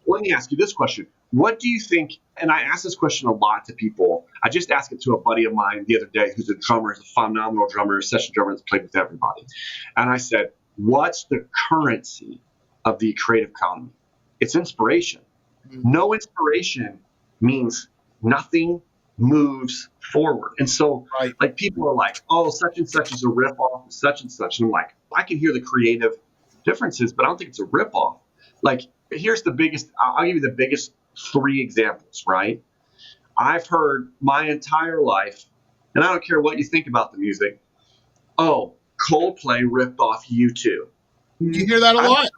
Let me ask you this question. What do you think, and I ask this question a lot to people. I just asked it to a buddy of mine the other day who's a drummer, he's a phenomenal drummer, a session drummer that's played with everybody. And I said, what's the currency of the creative economy? It's inspiration. No inspiration means nothing moves forward. And so, like, people are like, oh, such and such is a ripoff of such and such. And I'm like, I can hear the creative differences, but I don't think it's a ripoff. Like, here's the biggest, I'll give you the biggest 3 examples, right? I've heard my entire life, and I don't care what you think about the music, oh, Coldplay ripped off U2. You hear that a lot.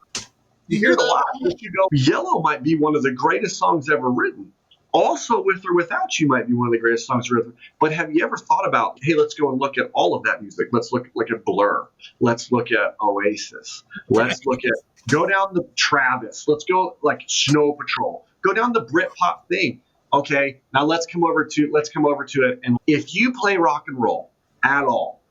You hear that a lot. You go, Yellow might be one of the greatest songs ever written. Also, With or Without You might be one of the greatest songs ever written. But have you ever thought about, hey, let's go and look at all of that music. Let's look at Blur. Let's look at Oasis. Let's look at, go down the Travis. Let's go like Snow Patrol. Go down the Britpop thing. Okay, now let's come over to it. And if you play rock and roll at all,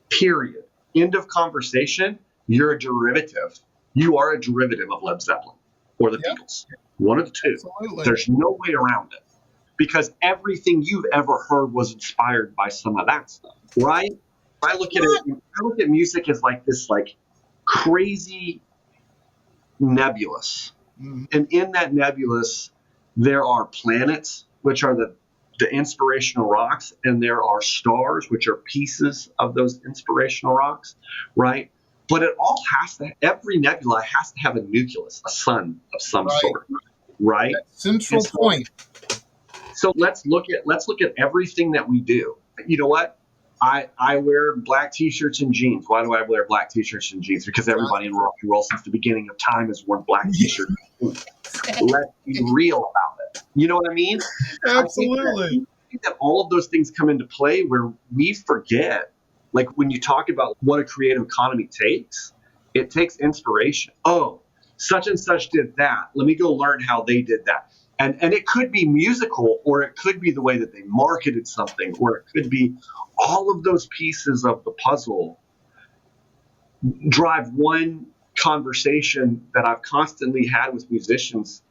period, end of conversation, you're a derivative. You are a derivative of Led Zeppelin or the Beatles. One of the two. Absolutely. There's no way around it. Because everything you've ever heard was inspired by some of that stuff, right? I look at music as like this like crazy nebulous. Mhm. And in that nebulous, there are planets, which are the inspirational rocks, and there are stars, which are pieces of those inspirational rocks, right? But it all every nebula has to have a nucleus, a sun of some Right. sort, right? That central point. So let's look at everything that we do. You know what? I wear black t-shirts and jeans. Why do I wear black t-shirts and jeans? Because everybody in rock and roll since the beginning of time has worn black t-shirts. Let's be real about it. You know what I mean? Absolutely. I think that all of those things come into play where we forget, like when you talk about what a creative economy takes, it takes inspiration. Oh, such and such did that. Let me go learn how they did that. And it could be musical, or it could be the way that they marketed something, or it could be all of those pieces of the puzzle drive one conversation that I've constantly had with musicians.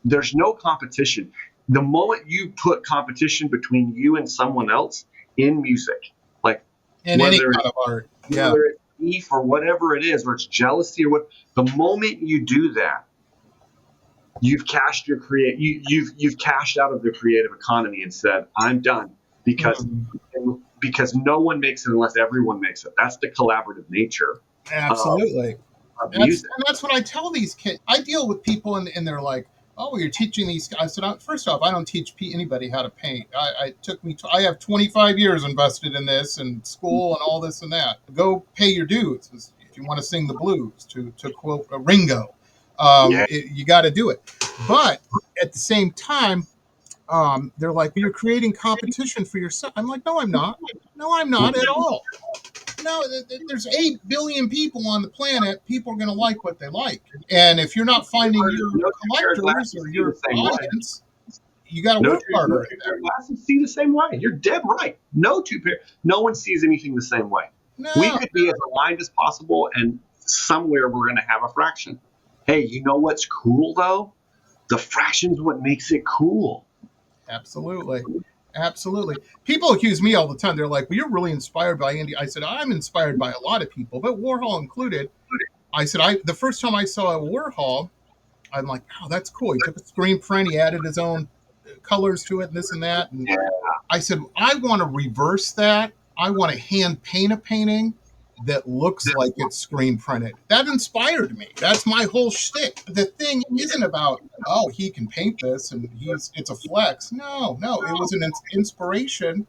There's no competition. The moment you put competition between you and someone else in music, like In any kind of art. Yeah. whether it's beef or whatever it is, or it's jealousy or what, the moment you do that, you've cashed your you've cashed out of the creative economy and said, I'm done, because no one makes it unless everyone makes it. That's the collaborative nature Absolutely. of music. And that's what I tell these kids. I deal with people and they're like, oh, you're teaching these guys. I said, first off, I don't teach anybody how to paint. I have 25 years invested in this and school and all this and that. Go pay your dues if you want to sing the blues, to quote Ringo. You got to do it. But at the same time, they're like, you're creating competition for yourself. I'm like, no, I'm not. No, I'm not at all. No, there's 8 billion people on the planet. People are going to like what they like. And if you're not finding your collectors or your audience, you got to work harder. No two pair of glasses see the same way. You're dead right. No one sees anything the same way. No. We could be as aligned as possible, and somewhere we're going to have a fraction. Hey, you know what's cool, though? The fraction's what makes it cool. Absolutely. Absolutely. People accuse me all the time. They're like, well, you're really inspired by Andy. I said, I'm inspired by a lot of people, but Warhol included. I said, the first time I saw a Warhol, I'm like, oh, that's cool. He took a screen print. He added his own colors to it and this and that. And I said, I want to reverse that. I want to hand paint a painting that looks like it's screen printed. That inspired me. That's my whole shtick. The thing isn't about, oh, he can paint this and it's a flex. No, it was an inspiration.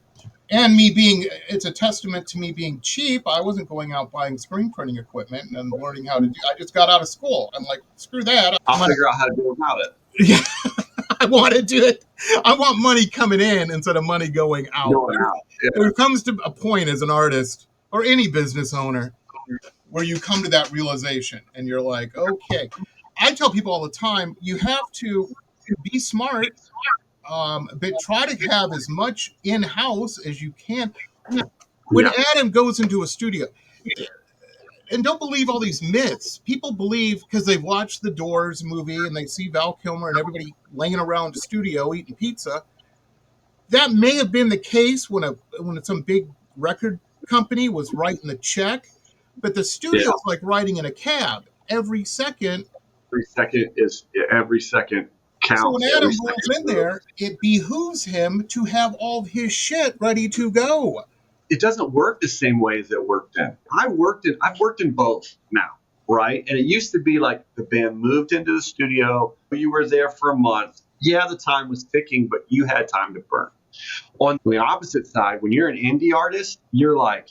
And it's a testament to me being cheap. I wasn't going out buying screen printing equipment and learning how to do. I just got out of school. I'm like, screw that. I'll figure out how to do about it. Yeah. I want to do it. I want money coming in instead of money going out. Yeah. There comes to a point as an artist or any business owner where you come to that realization and you're like, okay. I tell people all the time, you have to be smart, but try to have as much in-house as you can. When Adam goes into a studio, and don't believe all these myths. People believe because they've watched the Doors movie and they see Val Kilmer and everybody laying around the studio eating pizza. That may have been the case when some big record company was writing the check, but the studio's like riding in a cab. Every second counts. So when Adam rolls in there, it behooves him to have all of his shit ready to go. It doesn't work the same way as it worked in. I've worked in both now, right? And it used to be like the band moved into the studio, you were there for a month. Yeah, the time was ticking, but you had time to burn. On the opposite side, when you're an indie artist, you're like,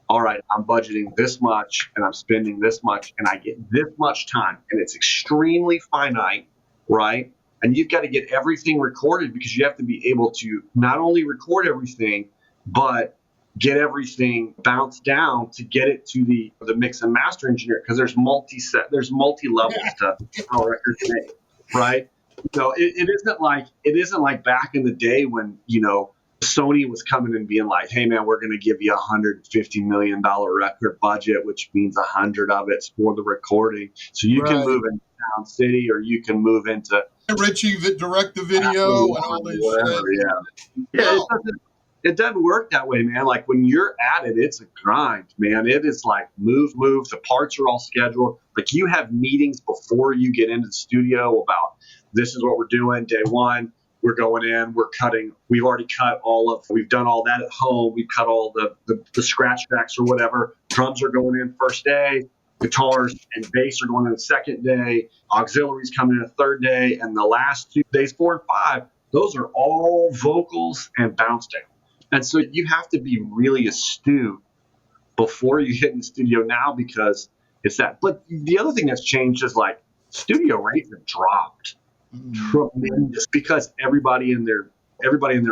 all right, I'm budgeting this much and I'm spending this much and I get this much time, and it's extremely finite, right? And you've got to get everything recorded because you have to be able to not only record everything, but get everything bounced down to get it to the mix and master engineer, because there's multi levels to how records made, right? So it isn't like back in the day when Sony was coming and being like, hey man, we're going to give you $150 million record budget, which means 100 of it's for the recording. So you can move into Town City, or you can move into Richie direct the video and all this whatever, shit. Yeah, No. it doesn't work that way, man. Like when you're at it, it's a grind, man. It is like move. The parts are all scheduled. Like you have meetings before you get into the studio about this is what we're doing day one. We're going in, we're cutting. We've already cut we've done all that at home. We've cut all the scratch tracks or whatever. Drums are going in first day. Guitars and bass are going in the second day. Auxiliaries coming in the third day. And the last 2 days, 4 and 5, those are all vocals and bounce down. And so you have to be really astute before you hit in the studio now, because it's that. But the other thing that's changed is like studio rates have dropped tremendous, because everybody and their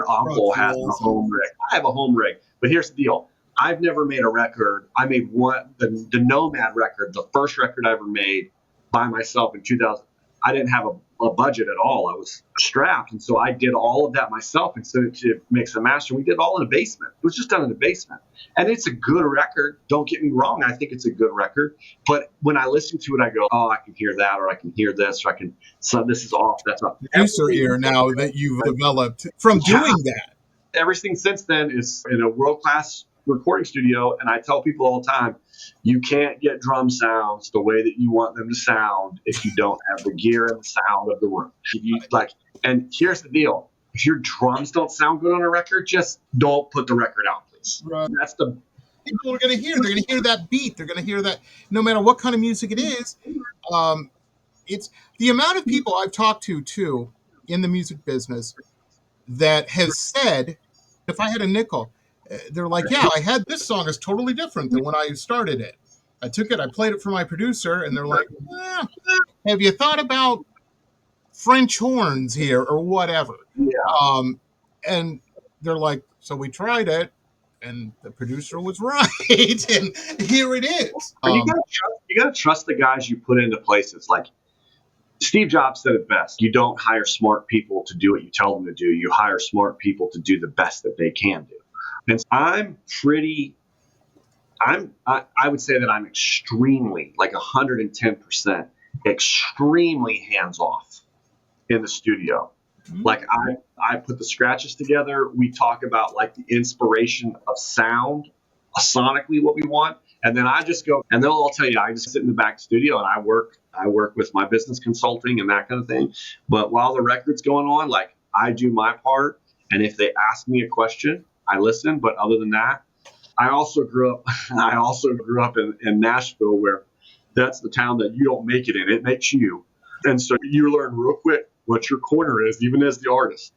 uncle has a home rig. I have a home rig, but here's the deal. I've never made a record. I made the Nomad record, the first record I ever made by myself in 2000. I didn't have a budget at all. I was strapped. And so I did all of that myself and sent it to mix and master. We did it all in a basement. It was just done in the basement. And it's a good record. Don't get me wrong. I think it's a good record. But when I listen to it, I go, oh, I can hear that, or I can hear this, or so this is off. That's off. Producer ear now that you've developed from doing that. Everything since then is in a world-class recording studio, and I tell people all the time, you can't get drum sounds the way that you want them to sound if you don't have the gear and the sound of the room. And here's the deal: if your drums don't sound good on a record, just don't put the record out, please. Right. That's the people are going to hear. They're going to hear that beat. They're going to hear that, no matter what kind of music it is. It's the amount of people I've talked to too in the music business that has said, if I had a nickel, they're like, yeah, I had this song is totally different than when I started it. I took it, I played it for my producer, and they're like, have you thought about French horns here or whatever? Yeah. And they're like, so we tried it, and the producer was right, and here it is. You gotta trust the guys you put into places. Like Steve Jobs said it best: you don't hire smart people to do what you tell them to do. You hire smart people to do the best that they can do. And I would say that I'm extremely, like 110%, extremely hands off in the studio. Mm-hmm. Like I put the scratches together. We talk about like the inspiration of sound, sonically what we want. And then I just go, and they'll all tell you, I just sit in the back studio and I work with my business consulting and that kind of thing. But while the record's going on, like I do my part. And if they ask me a question, I listen. But other than that, I also grew up in Nashville, where that's the town that you don't make it in. It makes you. And so you learn real quick what your corner is, even as the artist.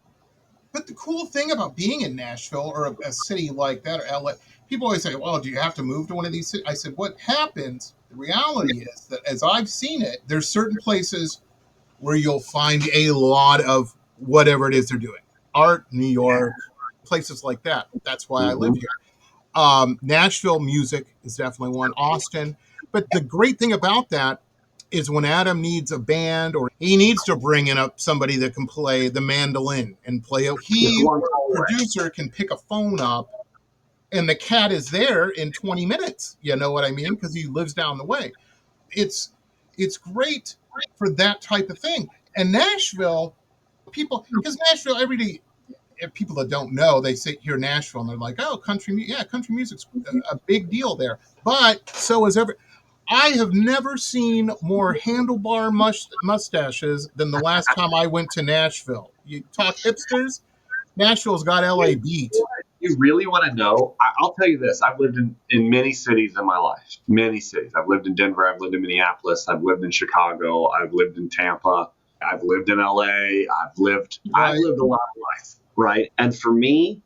But the cool thing about being in Nashville or a city like that, or LA, people always say, well, do you have to move to one of these cities? I said, what happens, the reality is that as I've seen it, there's certain places where you'll find a lot of whatever it is they're doing. Art, New York, places like that. That's why I live here. Nashville music is definitely one. Austin. But the great thing about that is when Adam needs a band, or he needs to bring in somebody that can play the mandolin and play it. Producer can pick a phone up and the cat is there in 20 minutes. You know what I mean? Because he lives down the way. It's great for that type of thing. And Nashville, because Nashville, everybody, people that don't know, they hear Nashville and they're like, oh, country music's a big deal there. But so is I have never seen more handlebar mustaches than the last time I went to Nashville. You talk hipsters, Nashville's got LA beat. You really want to know? I'll tell you this. I've lived in many cities in my life. Many cities. I've lived in Denver. I've lived in Minneapolis. I've lived in Chicago. I've lived in Tampa. I've lived in LA. I've lived a lot of life, right? And for me,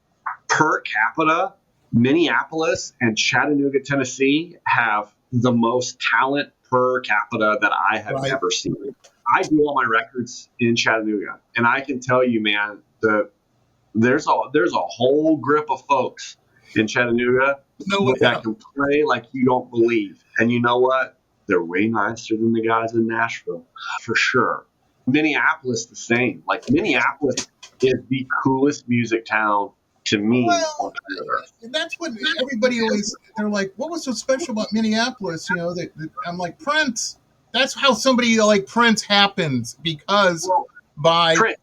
per capita, Minneapolis and Chattanooga, Tennessee have the most talent per capita that I have ever seen. I do all my records in Chattanooga, and I can tell you, man, there's a whole grip of folks in Chattanooga that can play like you don't believe. And you know what? They're way nicer than the guys in Nashville, for sure. Minneapolis, the same. Like Minneapolis is the coolest music town to me Well, that's what everybody always, they're like, what was so special about Minneapolis? You know, I'm like, Prince. That's how somebody like Prince happens, because by Trent,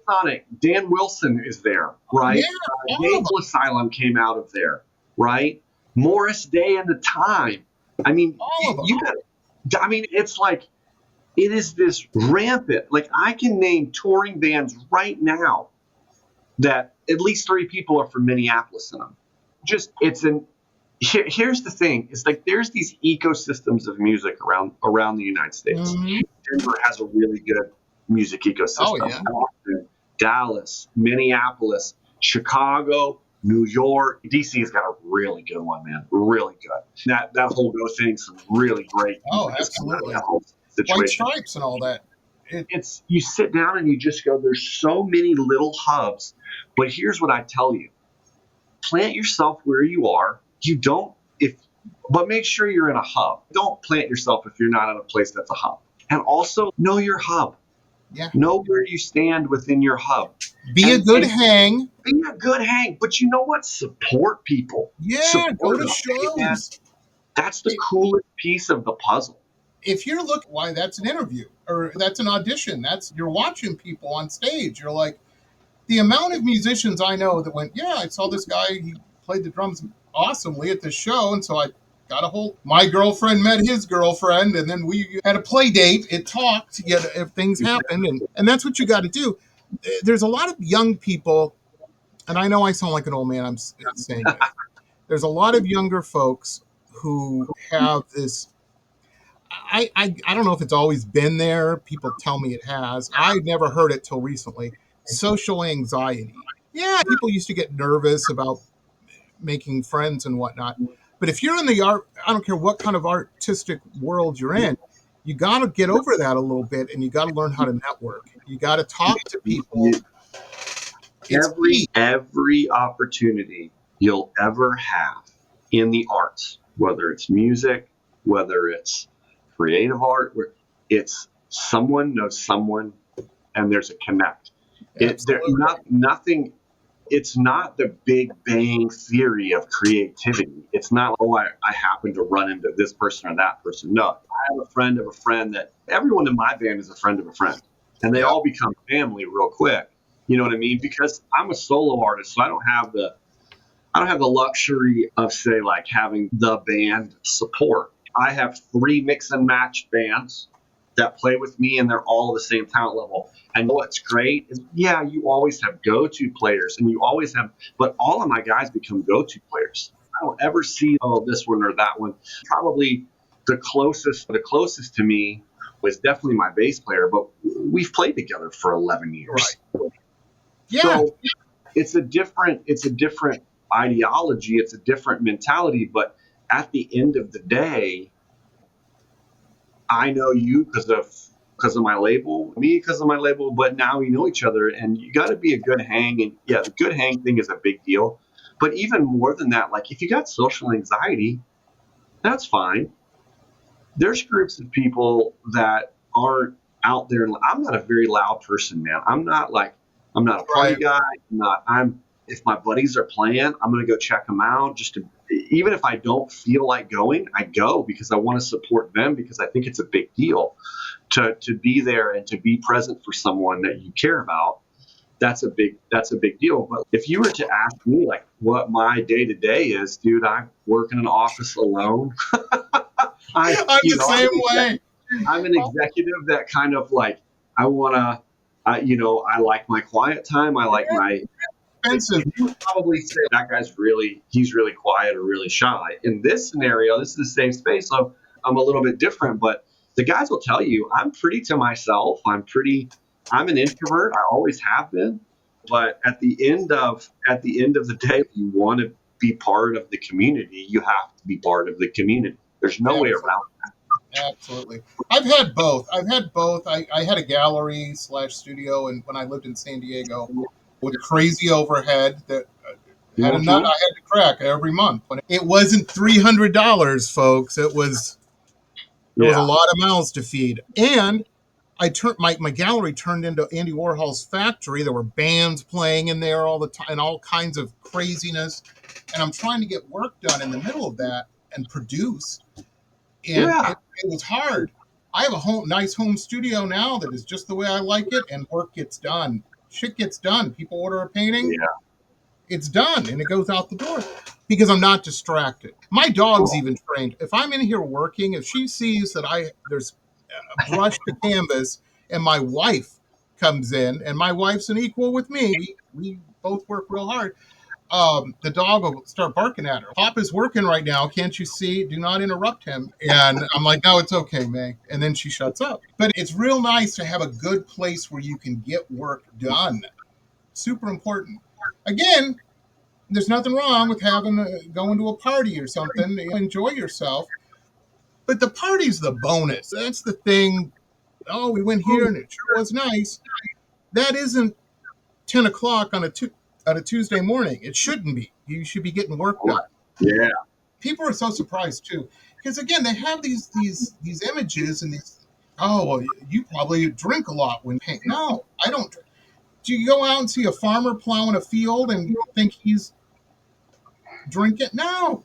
Sonic, Dan Wilson is there, right? Yeah, Naval Asylum came out of there, right? Morris Day and the Time. I mean, all of them. I mean, it's like, it is this rampant. Like, I can name touring bands right now that at least 3 people are from Minneapolis in them. Here's the thing. It's like, there's these ecosystems of music around the United States. Mhm. Denver has a really good music ecosystem. Oh, yeah. Austin, Dallas, Minneapolis, Chicago, New York. DC's got a really good one, man. Really good. That whole Go thing's some really great. Oh, absolutely. That whole White situation. Stripes and all that. It's, you sit down and you just go, there's so many little hubs. But here's what I tell you. Plant yourself where you are. But make sure you're in a hub. Don't plant yourself if you're not in a place that's a hub. And also know your hub. Yeah. Know where you stand within your hub. Be a good hang. Be a good hang. But you know what? Support people. Yeah, Support go to them. shows. And that's the coolest piece of the puzzle. If you're looking, why, that's an interview or that's an audition. You're watching people on stage. You're like, the amount of musicians I know that went, yeah, I saw this guy, he played the drums awesomely at this show, and so I got a hold. My girlfriend met his girlfriend, and then we had a play date. It talked, yet if things happen, and that's what you got to do. There's a lot of young people, and I know I sound like an old man. I'm saying this. There's a lot of younger folks who have this. I don't know if it's always been there. People tell me it has. I never heard it till recently. Social anxiety. Yeah, people used to get nervous about making friends and whatnot. But if you're in the art, I don't care what kind of artistic world you're in, you got to get over that a little bit, and you got to learn how to network. You got to talk to people. Every opportunity you'll ever have in the arts, whether it's music, whether it's creative art, it's someone knows someone, and there's a connect. Nothing. It's not the Big Bang theory of creativity. It's not, I happen to run into this person or that person. No, I have a friend of a friend that everyone in my band is a friend of a friend, and they all become family real quick. You know what I mean? Because I'm a solo artist, so I don't have the luxury of, say, like having the band support. I have 3 mix and match bands that play with me, and they're all the same talent level. And what's great is, yeah, you always have go-to players, and you always have, but all of my guys become go-to players. I don't ever see, this one or that one. Probably the closest to me was definitely my bass player, but we've played together for 11 years. Right. Yeah. So it's a different ideology. It's a different mentality, but at the end of the day, I know you because of my label, me because of my label, but now we know each other, and you got to be a good hang. And yeah, the good hang thing is a big deal. But even more than that, like if you got social anxiety, that's fine. There's groups of people that aren't out there. I'm not a very loud person, man. I'm not a party guy. If my buddies are playing, I'm going to go check them out even if I don't feel like going, I go because I want to support them, because I think it's a big deal to be there and to be present for someone that you care about. That's a big deal. But if you were to ask me like what my day to day is, dude, I work in an office alone. I'm the same way. I'm an executive that kind of like, I want to, I like my quiet time. I like my expensive. You would probably say that he's really quiet or really shy. In this scenario, this is the same space, so I'm a little bit different, but the guys will tell you I'm pretty to myself. I'm an introvert. I always have been. But at the end of the day, if you want to be part of the community, you have to be part of the community. There's no way around that. Absolutely. I've had both. I had a gallery / studio, and when I lived in San Diego, with crazy overhead that had a nut I had to crack every month. But it wasn't $300, folks. It was a lot of mouths to feed. And I turned my gallery turned into Andy Warhol's factory. There were bands playing in there all the time and all kinds of craziness. And I'm trying to get work done in the middle of that and produce. And Yeah. it was hard. I have a nice home studio now that is just the way I like it, and work gets done. Shit gets done. People order a painting, it's done, and it goes out the door because I'm not distracted. My dog's even trained. If I'm in here working, if she sees that there's a brush to canvas, and my wife comes in, and my wife's an equal with me, we both work real hard. The dog will start barking at her. Pop is working right now. Can't you see? Do not interrupt him. And I'm like, no, it's okay, May. And then she shuts up. But it's real nice to have a good place where you can get work done. Super important. Again, there's nothing wrong with going to a party or something. Enjoy yourself. But the party's the bonus. That's the thing. Oh, we went here and it sure was nice. That isn't 10 o'clock on a Tuesday morning. It shouldn't be. You should be getting work done. Yeah. People are so surprised too, because again, they have these images and these. Oh, well, you probably drink a lot when paint. No, I don't. Do you go out and see a farmer plowing a field and you think he's drinking? No.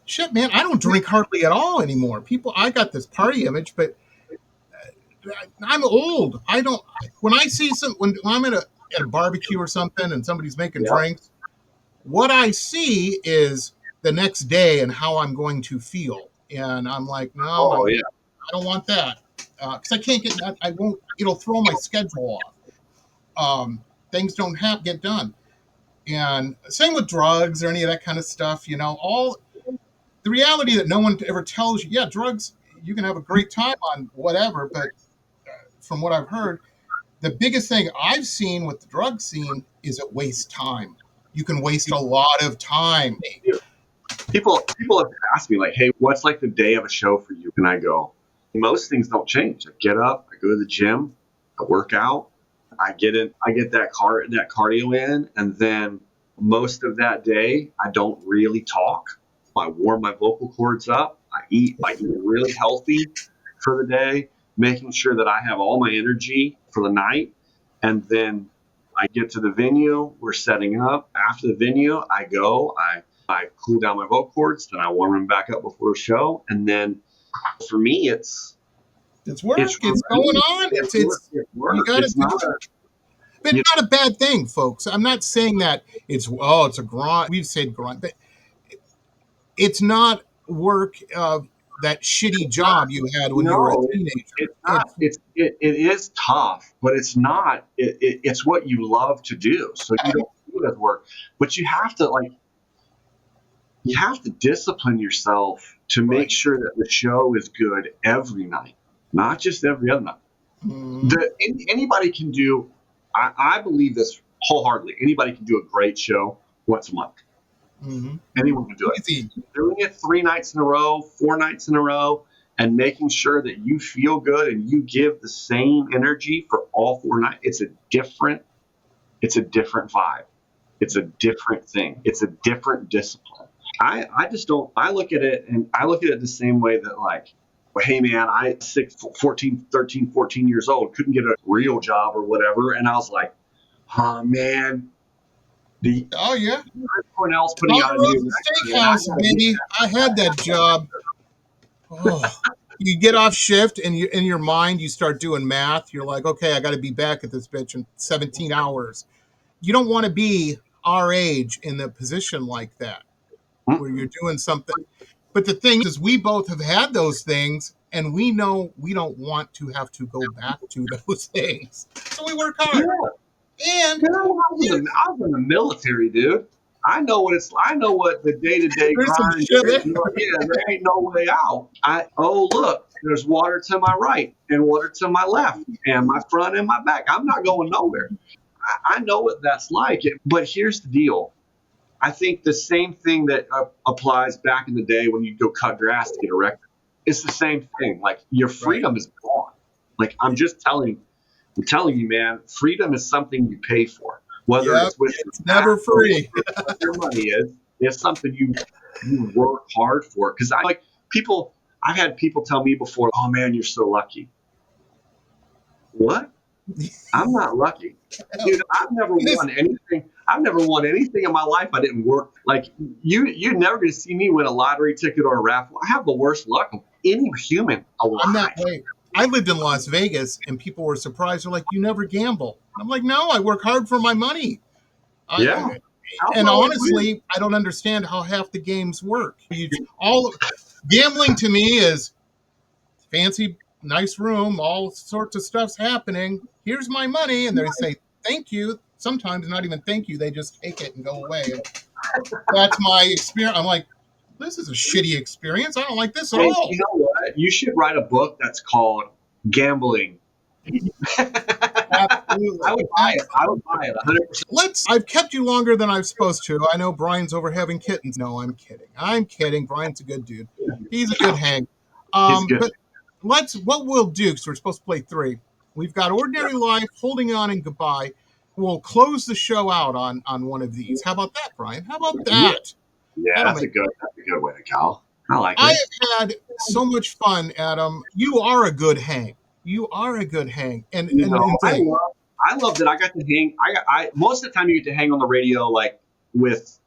Shit, man, I don't drink hardly at all anymore. I got this party image, but I'm old. I don't. When I see when I'm at a barbecue or something and somebody's making drinks, what I see is the next day and how I'm going to feel. And I'm like, no, I don't want that. Because I can't get that. I won't, it'll throw my schedule off. Things don't get done. And same with drugs or any of that kind of stuff, all the reality that no one ever tells you, drugs, you can have a great time on whatever, but from what I've heard, the biggest thing I've seen with the drug scene is it wastes time. You can waste a lot of time. People have asked me, like, hey, what's like the day of a show for you? And I go, most things don't change. I get up, I go to the gym, I work out, I get that cardio in, and then most of that day I don't really talk. I warm my vocal cords up. I eat really healthy for the day, making sure that I have all my energy for the night. And then I get to the venue, we're setting up. After the venue, I go, I cool down my vocal cords, then I warm them back up before a show. And then for me, it's work. It's going on. It's work. You got to do it. But it's not a bad thing, folks. I'm not saying that it's a grind. We've said grind, but it's not work of that shitty job you had when you were a teenager. It is tough, but it's not. It's what you love to do. So you don't do it as work, but you have to discipline yourself to make sure that the show is good every night, not just every other night. Anybody can do. I believe this wholeheartedly. Anybody can do a great show once a month. Mm-hmm. Anyone can do it. Easy. Doing it 3 nights in a row, 4 nights in a row, and making sure that you feel good and you give the same energy for all 4 nights. It's a different vibe. It's a different thing. It's a different discipline. I just don't. I look at it the same way that, like, well, hey man, I 13, 14 years old, couldn't get a real job or whatever, and I was like, oh man. Everyone else putting out a new steakhouse, baby. I had that job. Oh. You get off shift, and in your mind, you start doing math. You're like, okay, I got to be back at this bitch in 17 hours. You don't want to be our age in the position like that, where you're doing something. But the thing is, we both have had those things, and we know we don't want to have to go back to those things. So we work hard. Yeah. And I was in the military, dude. I know what the day-to-day grind is. There ain't no way out. Look, there's water to my right and water to my left and my front and my back. I'm not going nowhere. I know what that's like. But here's the deal. I think the same thing that applies back in the day when you go cut grass to get a record. It's the same thing. Like, your freedom is gone. Like, I'm telling you, man, freedom is something you pay for. Whether it's never free. What your money is, it's something you work hard for. Because I've had people tell me before, oh man, you're so lucky. What? I'm not lucky. Dude, I've never won anything. I've never won anything in my life I didn't work. Like, you're never going to see me win a lottery ticket or a raffle. I have the worst luck of any human alive. I'm that way. I lived in Las Vegas, and people were surprised. They're like, "You never gamble." I'm like, "No, I work hard for my money." Yeah. And honestly, I don't understand how half the games work. Gambling to me is fancy, nice room, all sorts of stuff's happening. Here's my money, and they say thank you. Sometimes not even thank you; they just take it and go away. That's my experience. I'm like, this is a shitty experience. I don't like this at all. You know what? You should write a book that's called Gambling. Absolutely. I would buy it. 100%. I've kept you longer than I was supposed to. I know Brian's over having kittens. No, I'm kidding. Brian's a good dude. He's a good hang. He's good. But what we'll do, because we're supposed to play 3. We've got Ordinary Life, Holding On, and Goodbye. We'll close the show out on one of these. How about that, Brian? How about that? Yeah, that's a good way to go. I like it. I have had so much fun, Adam. You are a good hang. And I love that I got to hang. I most of the time you get to hang on the radio with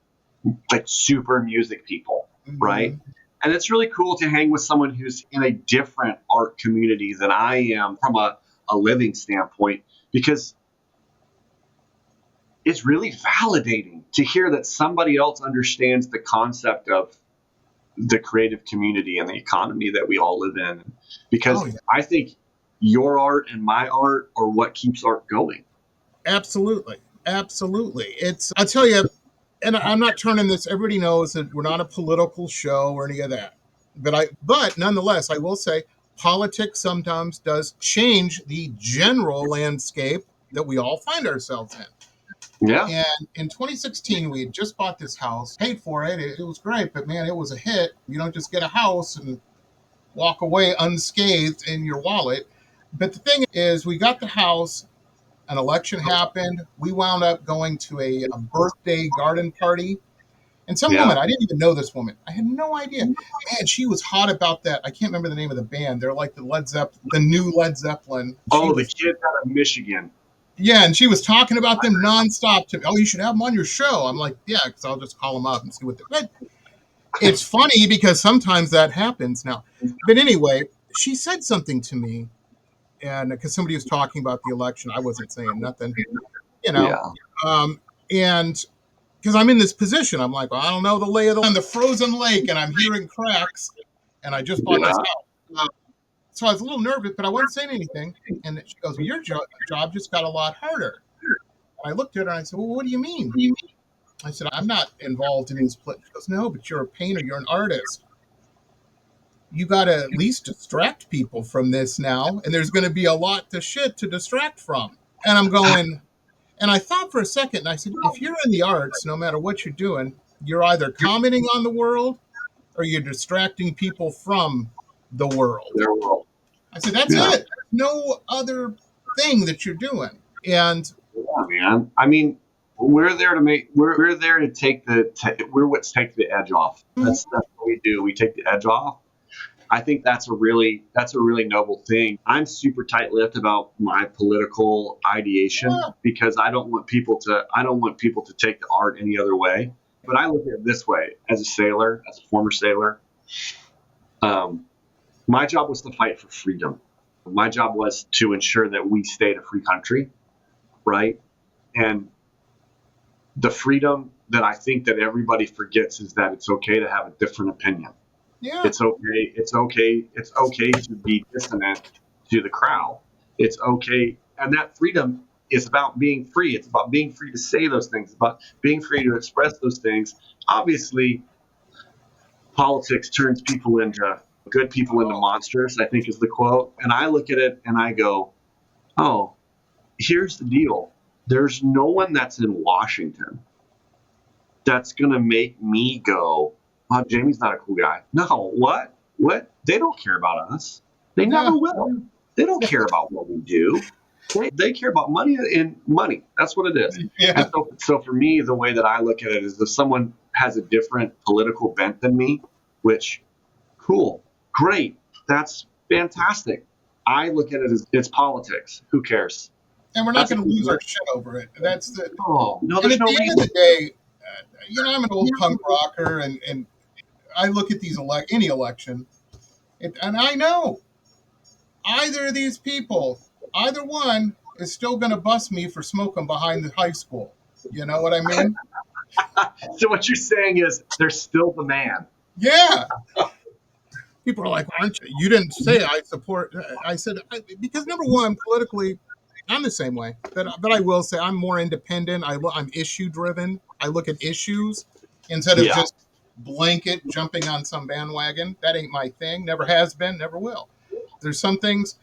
super music people, right? And it's really cool to hang with someone who's in a different art community than I am from a living standpoint, because it's really validating to hear that somebody else understands the concept of the creative community and the economy that we all live in. Because I think your art and my art are what keeps art going. Absolutely. I'll tell you, and I'm not turning this, everybody knows that we're not a political show or any of that. But nonetheless, I will say politics sometimes does change the general landscape that we all find ourselves in. Yeah. And in 2016, we had just bought this house, paid for it. It was great, but man, it was a hit. You don't just get a house and walk away unscathed in your wallet. But the thing is, we got the house, an election happened. We wound up going to a birthday garden party. And some woman, I didn't even know this woman. I had no idea. Man, she was hot about that. I can't remember the name of the band. They're like the new Led Zeppelin. The kid out of Michigan. Yeah, and she was talking about them nonstop to me. Oh, you should have them on your show. I'm like, yeah, because I'll just call them up and see what they're like. It's funny because sometimes that happens now. But anyway, she said something to me, and because somebody was talking about the election, I wasn't saying nothing, and because I'm in this position, I'm like, well, I don't know the lay of the frozen lake, and I'm hearing cracks, and I just bought this house. So I was a little nervous, but I wasn't saying anything. And she goes, well, your job just got a lot harder. And I looked at her and I said, well, what do you mean? I said, I'm not involved in these plays. She goes, no, but you're a painter. You're an artist. You got to at least distract people from this now. And there's going to be a lot of shit to distract from. And I'm going, and I thought for a second, and I said, if you're in the arts, no matter what you're doing, you're either commenting on the world or you're distracting people from the world. Their world. I said, that's it. No other thing that you're doing. And man, I mean, we're there to take the edge off. That's what we do. We take the edge off. I think that's a really noble thing. I'm super tight-lipped about my political ideation because I don't want people to take the art any other way. But I look at it this way: as a former sailor, my job was to fight for freedom. My job was to ensure that we stayed a free country, right? And the freedom that I think that everybody forgets is that it's okay to have a different opinion. Yeah. It's okay to be dissonant to the crowd. It's okay. And that freedom is about being free. It's about being free to say those things, about being free to express those things. Obviously, politics turns people into good people into monsters, I think is the quote. And I look at it and I go, oh, here's the deal. There's no one that's in Washington that's going to make me go, oh, Jamie's not a cool guy. No, what? They don't care about us. They never will. They don't care about what we do. They care about money and money. That's what it is. Yeah. And so for me, the way that I look at it is if someone has a different political bent than me, which, cool, great, that's fantastic. I look at it as it's politics. Who cares? And we're not going to lose our shit over it. That's the. Oh, no, And there's at no the end reason. of the day, I'm an old punk rocker, and I look at these any election, and I know either of these people, either one, is still going to bust me for smoking behind the high school. You know what I mean? So what you're saying is there's still the man. Yeah. People are like, aren't you? You didn't say I support. I said, because number one, politically, I'm the same way. But I will say I'm more independent. I'm issue driven. I look at issues instead of just blanket jumping on some bandwagon. That ain't my thing. Never has been, never will. There's some things.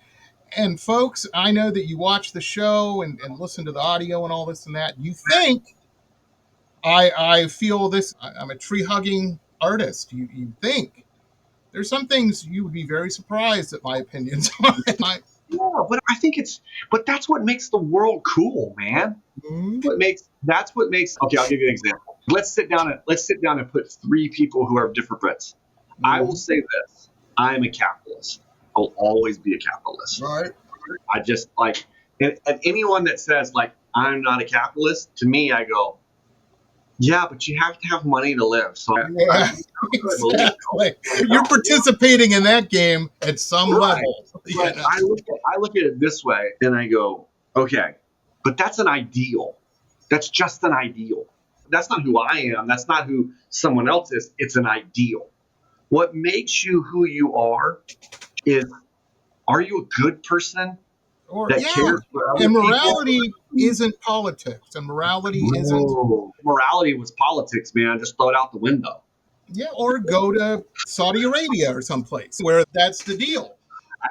And folks, I know that you watch the show and listen to the audio and all this and that. You think I feel this. I'm a tree hugging artist. You think. There's some things you would be very surprised at my opinions on. Yeah, but that's what makes the world cool, man. That's what makes. Okay, I'll give you an example. Let's sit down and put three people who are different Brits. I will say this: I am a capitalist. I'll always be a capitalist. Right. I just like, and anyone that says like I'm not a capitalist, to me, I go, yeah, but you have to have money to live. So exactly. You're participating in that game at some level. But I look at it this way, and I go, okay, but that's an ideal. That's just an ideal. That's not who I am. That's not who someone else is. It's an ideal. What makes you who you are is, are you a good person? Cares for other and morality people? isn't politics, and morality isn't. Morality was politics, man. Just throw it out the window. Yeah, or go to Saudi Arabia or someplace where that's the deal.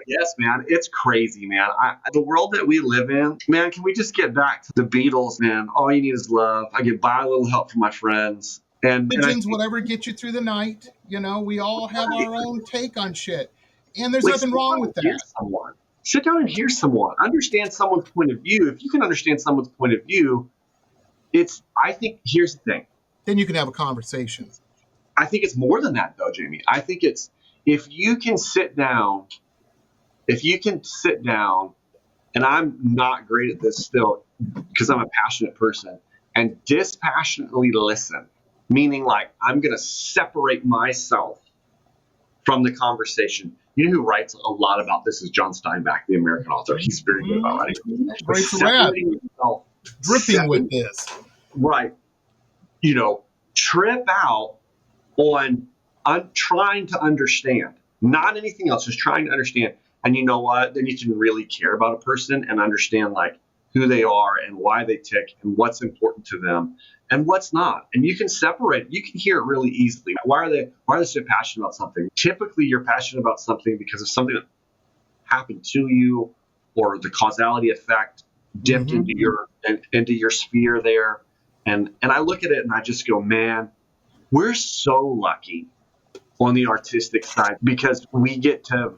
Yes, man. It's crazy, man. The world that we live in, man, can we just get back to the Beatles, man? All you need is love. I get by a little help from my friends. Religion's whatever gets you through the night. We all have our own take on shit. And there's nothing wrong with that. Sit down and hear someone. Understand someone's point of view. If you can understand someone's point of view, I think, here's the thing. Then you can have a conversation. I think it's more than that, though, Jamie. I think it's, if you can sit down, and I'm not great at this still because I'm a passionate person, and dispassionately listen, meaning like I'm going to separate myself from the conversation. You know who writes a lot about this is John Steinbeck, the American author. He's very good about writing. Dripping with this. Right. Trip out on trying to understand, not anything else, just trying to understand. And you know what? Then you can really care about a person and understand like who they are and why they tick and what's important to them and what's not. And you can separate. You can hear it really easily. Why are they so passionate about something? Typically, you're passionate about something because of something that happened to you, or the causality effect dipped into your sphere there. And I look at it and I just go, man, we're so lucky on the artistic side because we get to,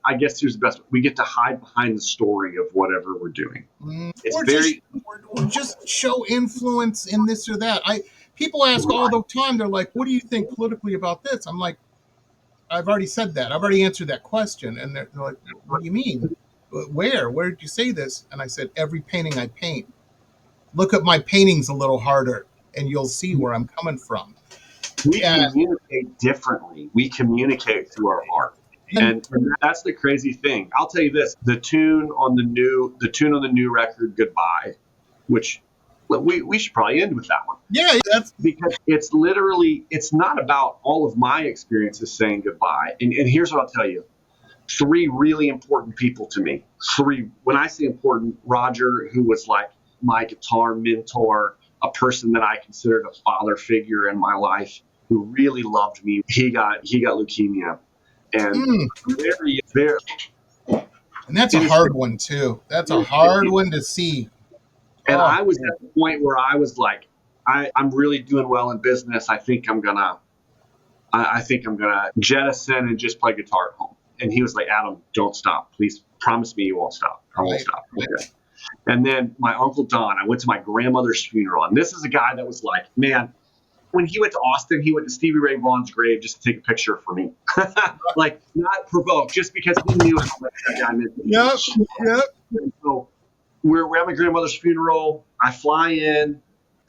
I guess here's the best, we get to hide behind the story of whatever we're doing. Or just show influence in this or that. People ask all the time, they're like, what do you think politically about this? I'm like, I've already said that. I've already answered that question. And they're like, what do you mean? Where did you say this? And I said, every painting I paint. Look at my paintings a little harder and you'll see where I'm coming from. We communicate differently. We communicate through our art. And that's the crazy thing. I'll tell you this: the tune on the new record, "Goodbye," which we should probably end with that one. Yeah, that's because it's not about all of my experiences saying goodbye. And here's what I'll tell you: 3 really important people to me. 3. When I say important, Roger, who was like my guitar mentor, a person that I considered a father figure in my life, who really loved me. He got leukemia. And very, and that's a hard one too. That's a hard one to see. And I was at the point where I was like, I'm really doing well in business. I think I'm gonna jettison and just play guitar at home. And he was like, Adam, don't stop. Please promise me you won't stop. I won't stop. Okay. And then my Uncle Don, I went to my grandmother's funeral. And this is a guy that was like, man, When he went to Austin, he went to Stevie Ray Vaughan's grave just to take a picture for me. Like, not provoked, just because he knew how much that guy meant to me. Yep. And so we're at my grandmother's funeral. I fly in.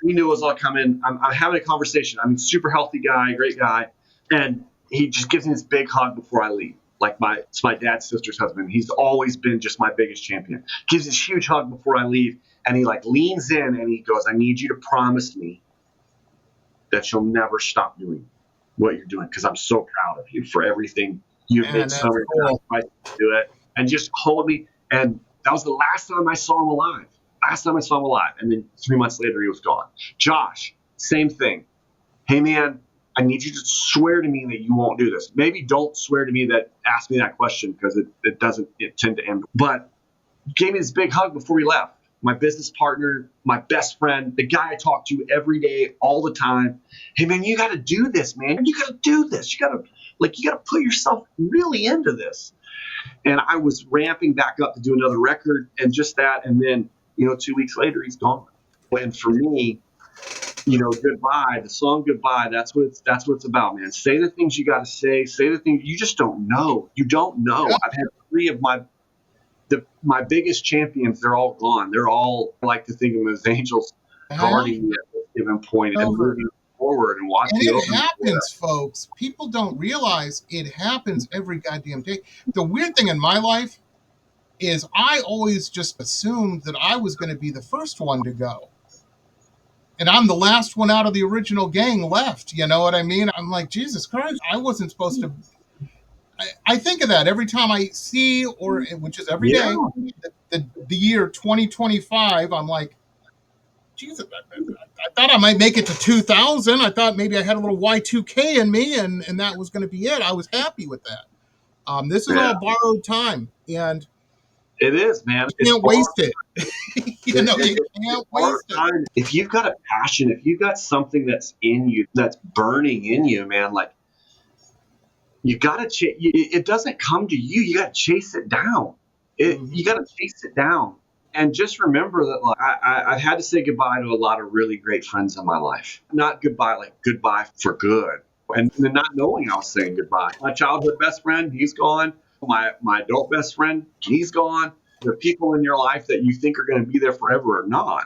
He knew it was all coming. I'm having a conversation. I mean, super healthy guy, great guy. And he just gives me this big hug before I leave. Like it's my dad's sister's husband. He's always been just my biggest champion. Gives this huge hug before I leave. And he like leans in and he goes, I need you to promise me that you'll never stop doing what you're doing, because I'm so proud of you for everything you've been so sacrificed to do it. And just hold me. And that was the last time I saw him alive. And then 3 months later, he was gone. Josh, same thing. Hey, man, I need you to swear to me that you won't do this. Maybe don't swear to me that, ask me that question, because it doesn't tend to end. But gave me this big hug before we left. My business partner, my best friend, the guy I talk to every day, all the time. Hey, man, you got to do this, man. You got to do this. You got to put yourself really into this. And I was ramping back up to do another record and just that. And then, 2 weeks later, he's gone. And for me, goodbye, the song Goodbye, that's what it's about, man. Say the things you got to say the things you just don't know. You don't know. I've had 3 of my biggest champions. They're all gone. They're all, I like to think of them as angels guarding me at this given point and moving forward and watching. And it happens, folks. People don't realize it happens every goddamn day. The weird thing in my life is I always just assumed that I was going to be the first one to go. And I'm the last one out of the original gang left. You know what I mean? I'm like, Jesus Christ, I wasn't supposed to. I think of that every time I see, which is every day, the year 2025. I'm like, Jesus, I thought I might make it to 2000. I thought maybe I had a little Y2K in me, and that was going to be it. I was happy with that. This is all borrowed time, and it is, man. You can't waste it. You can't waste it. If you've got a passion, if you've got something that's in you, that's burning in you, man, like you got to chase. It doesn't come to you. You got to chase it down. You got to chase it down. And just remember that, like, I've had to say goodbye to a lot of really great friends in my life. Not goodbye, like goodbye for good. And not knowing I was saying goodbye. My childhood best friend, he's gone. My adult best friend, he's gone. The people in your life that you think are going to be there forever are not.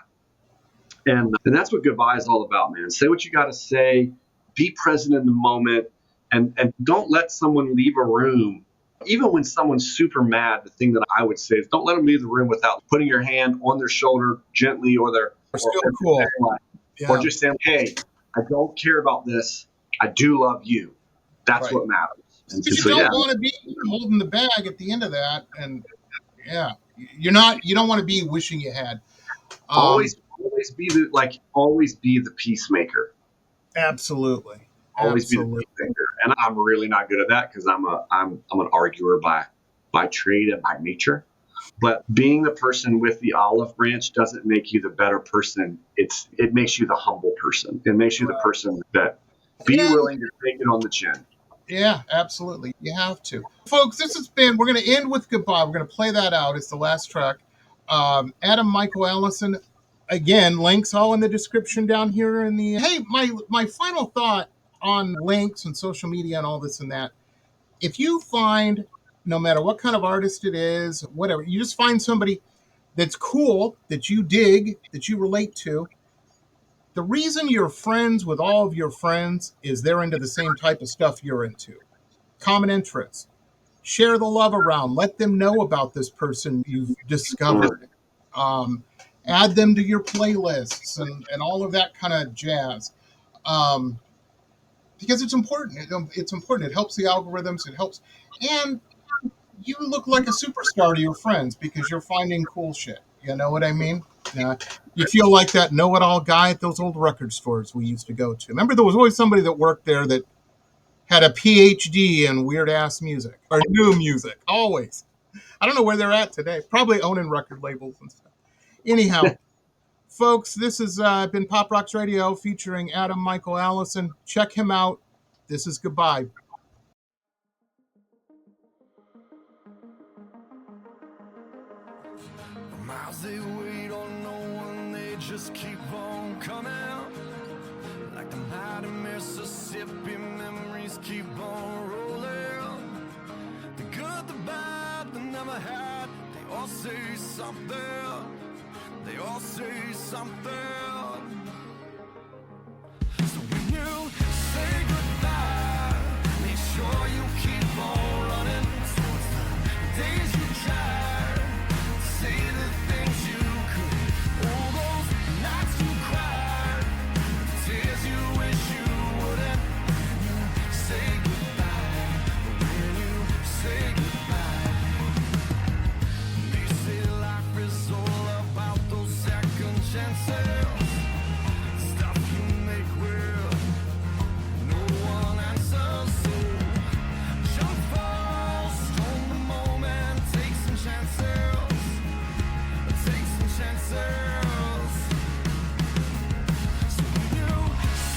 And that's what goodbye is all about, man. Say what you got to say. Be present in the moment. And don't let someone leave a room. Even when someone's super mad, the thing that I would say is don't let them leave the room without putting your hand on their shoulder gently or cool. Or just saying, hey, I don't care about this. I do love you. That's what matters. But you don't want to be holding the bag at the end of that. And you don't want to be wishing you had. Always be the peacemaker. Absolutely. Always be the peacemaker. And I'm really not good at that because I'm an arguer by trade and by nature. But being the person with the olive branch doesn't make you the better person. It makes you the humble person. It makes you the person that be willing to take it on the chin. Yeah, absolutely. You have to. Folks, we're going to end with Goodbye. We're going to play that out. It's the last track. Adam Michael Allison. Again, links all in the description down here hey, my final thought on links and social media and all this and that. If you find, no matter what kind of artist it is, whatever, you just find somebody that's cool, that you dig, that you relate to, the reason you're friends with all of your friends is they're into the same type of stuff you're into. Common interests. Share the love around. Let them know about this person you've discovered. Add them to your playlists and all of that kind of jazz. Because it's important. It's important. It helps the algorithms. It helps. And you look like a superstar to your friends because you're finding cool shit. You know what I mean? You feel like that know-it-all guy at those old record stores we used to go to. Remember, there was always somebody that worked there that had a PhD in weird-ass music or new music. Always. I don't know where they're at today. Probably owning record labels and stuff. Anyhow, folks, this has been Pop Roxx Radio featuring Adam Michael Allison. Check him out. This is Goodbye. Miles they wait on no one, they just keep on coming. Like the mighty Mississippi memories keep on rolling. The good, the bad, the never had. They all say something. They all say something. So when you say goodbye, make sure you keep on running towards the days you tried to say the things you could. All those nights you cried, the tears you wish you wouldn't. When you say goodbye, when you say goodbye, they say life is all about those second chances. Stuff you make with no one answers. So jump fast on the moment, take some chances. Take some chances. So when you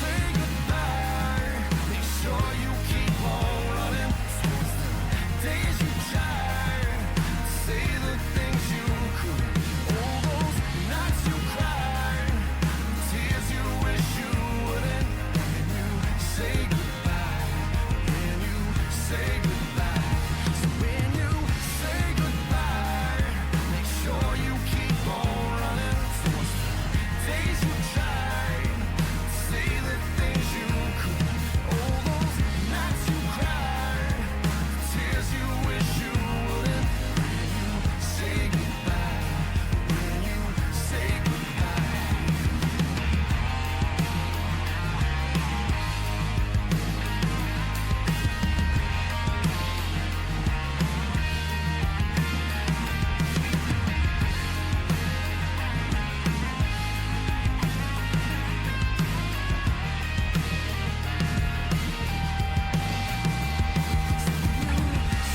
say goodbye, make sure you keep on running towards the days you tried to say the things you could. All those nights you cried, the tears you wish you wouldn't. When you say goodbye, when you say goodbye. So when you say goodbye, make sure you keep on running towards the days you tried to say the things you could. All those nights you cried, the tears you wish you wouldn't. When you say goodbye, when you say goodbye.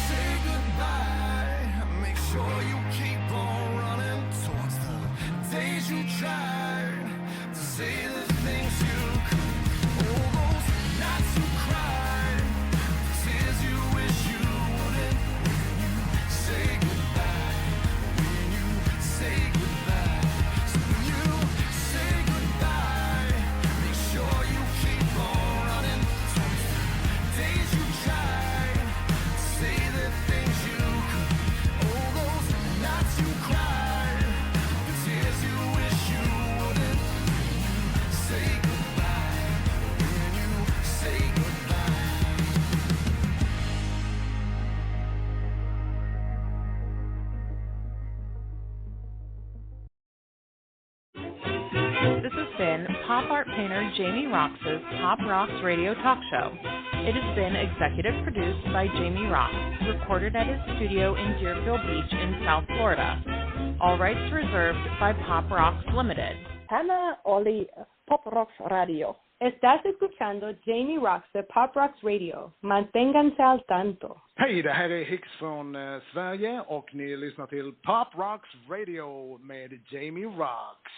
Say goodbye. Make sure you keep on running towards the days you tried to say the things you could. All those nights you cried, the tears you wish you wouldn't. When you say goodbye, when you say goodbye. So when you say goodbye, make sure you keep on running towards the days you tried to say the things you could. All those nights you cried, the tears you wish you wouldn't. When you say goodbye, when you say goodbye. This has been pop art painter Jamie Roxx's Pop Roxx Radio Talk Show. It has been executive produced by Jamie Roxx, recorded at his studio in Deerfield Beach in South Florida. All rights reserved by Pop Roxx Limited. Hannah Oli, Pop Roxx Radio. Estás escuchando Jamie Roxx de Pop Roxx Radio. Manténganse al tanto. Hej, det här är Hicks från Sverige och ni lyssnar till Pop Roxx Radio med Jamie Roxx.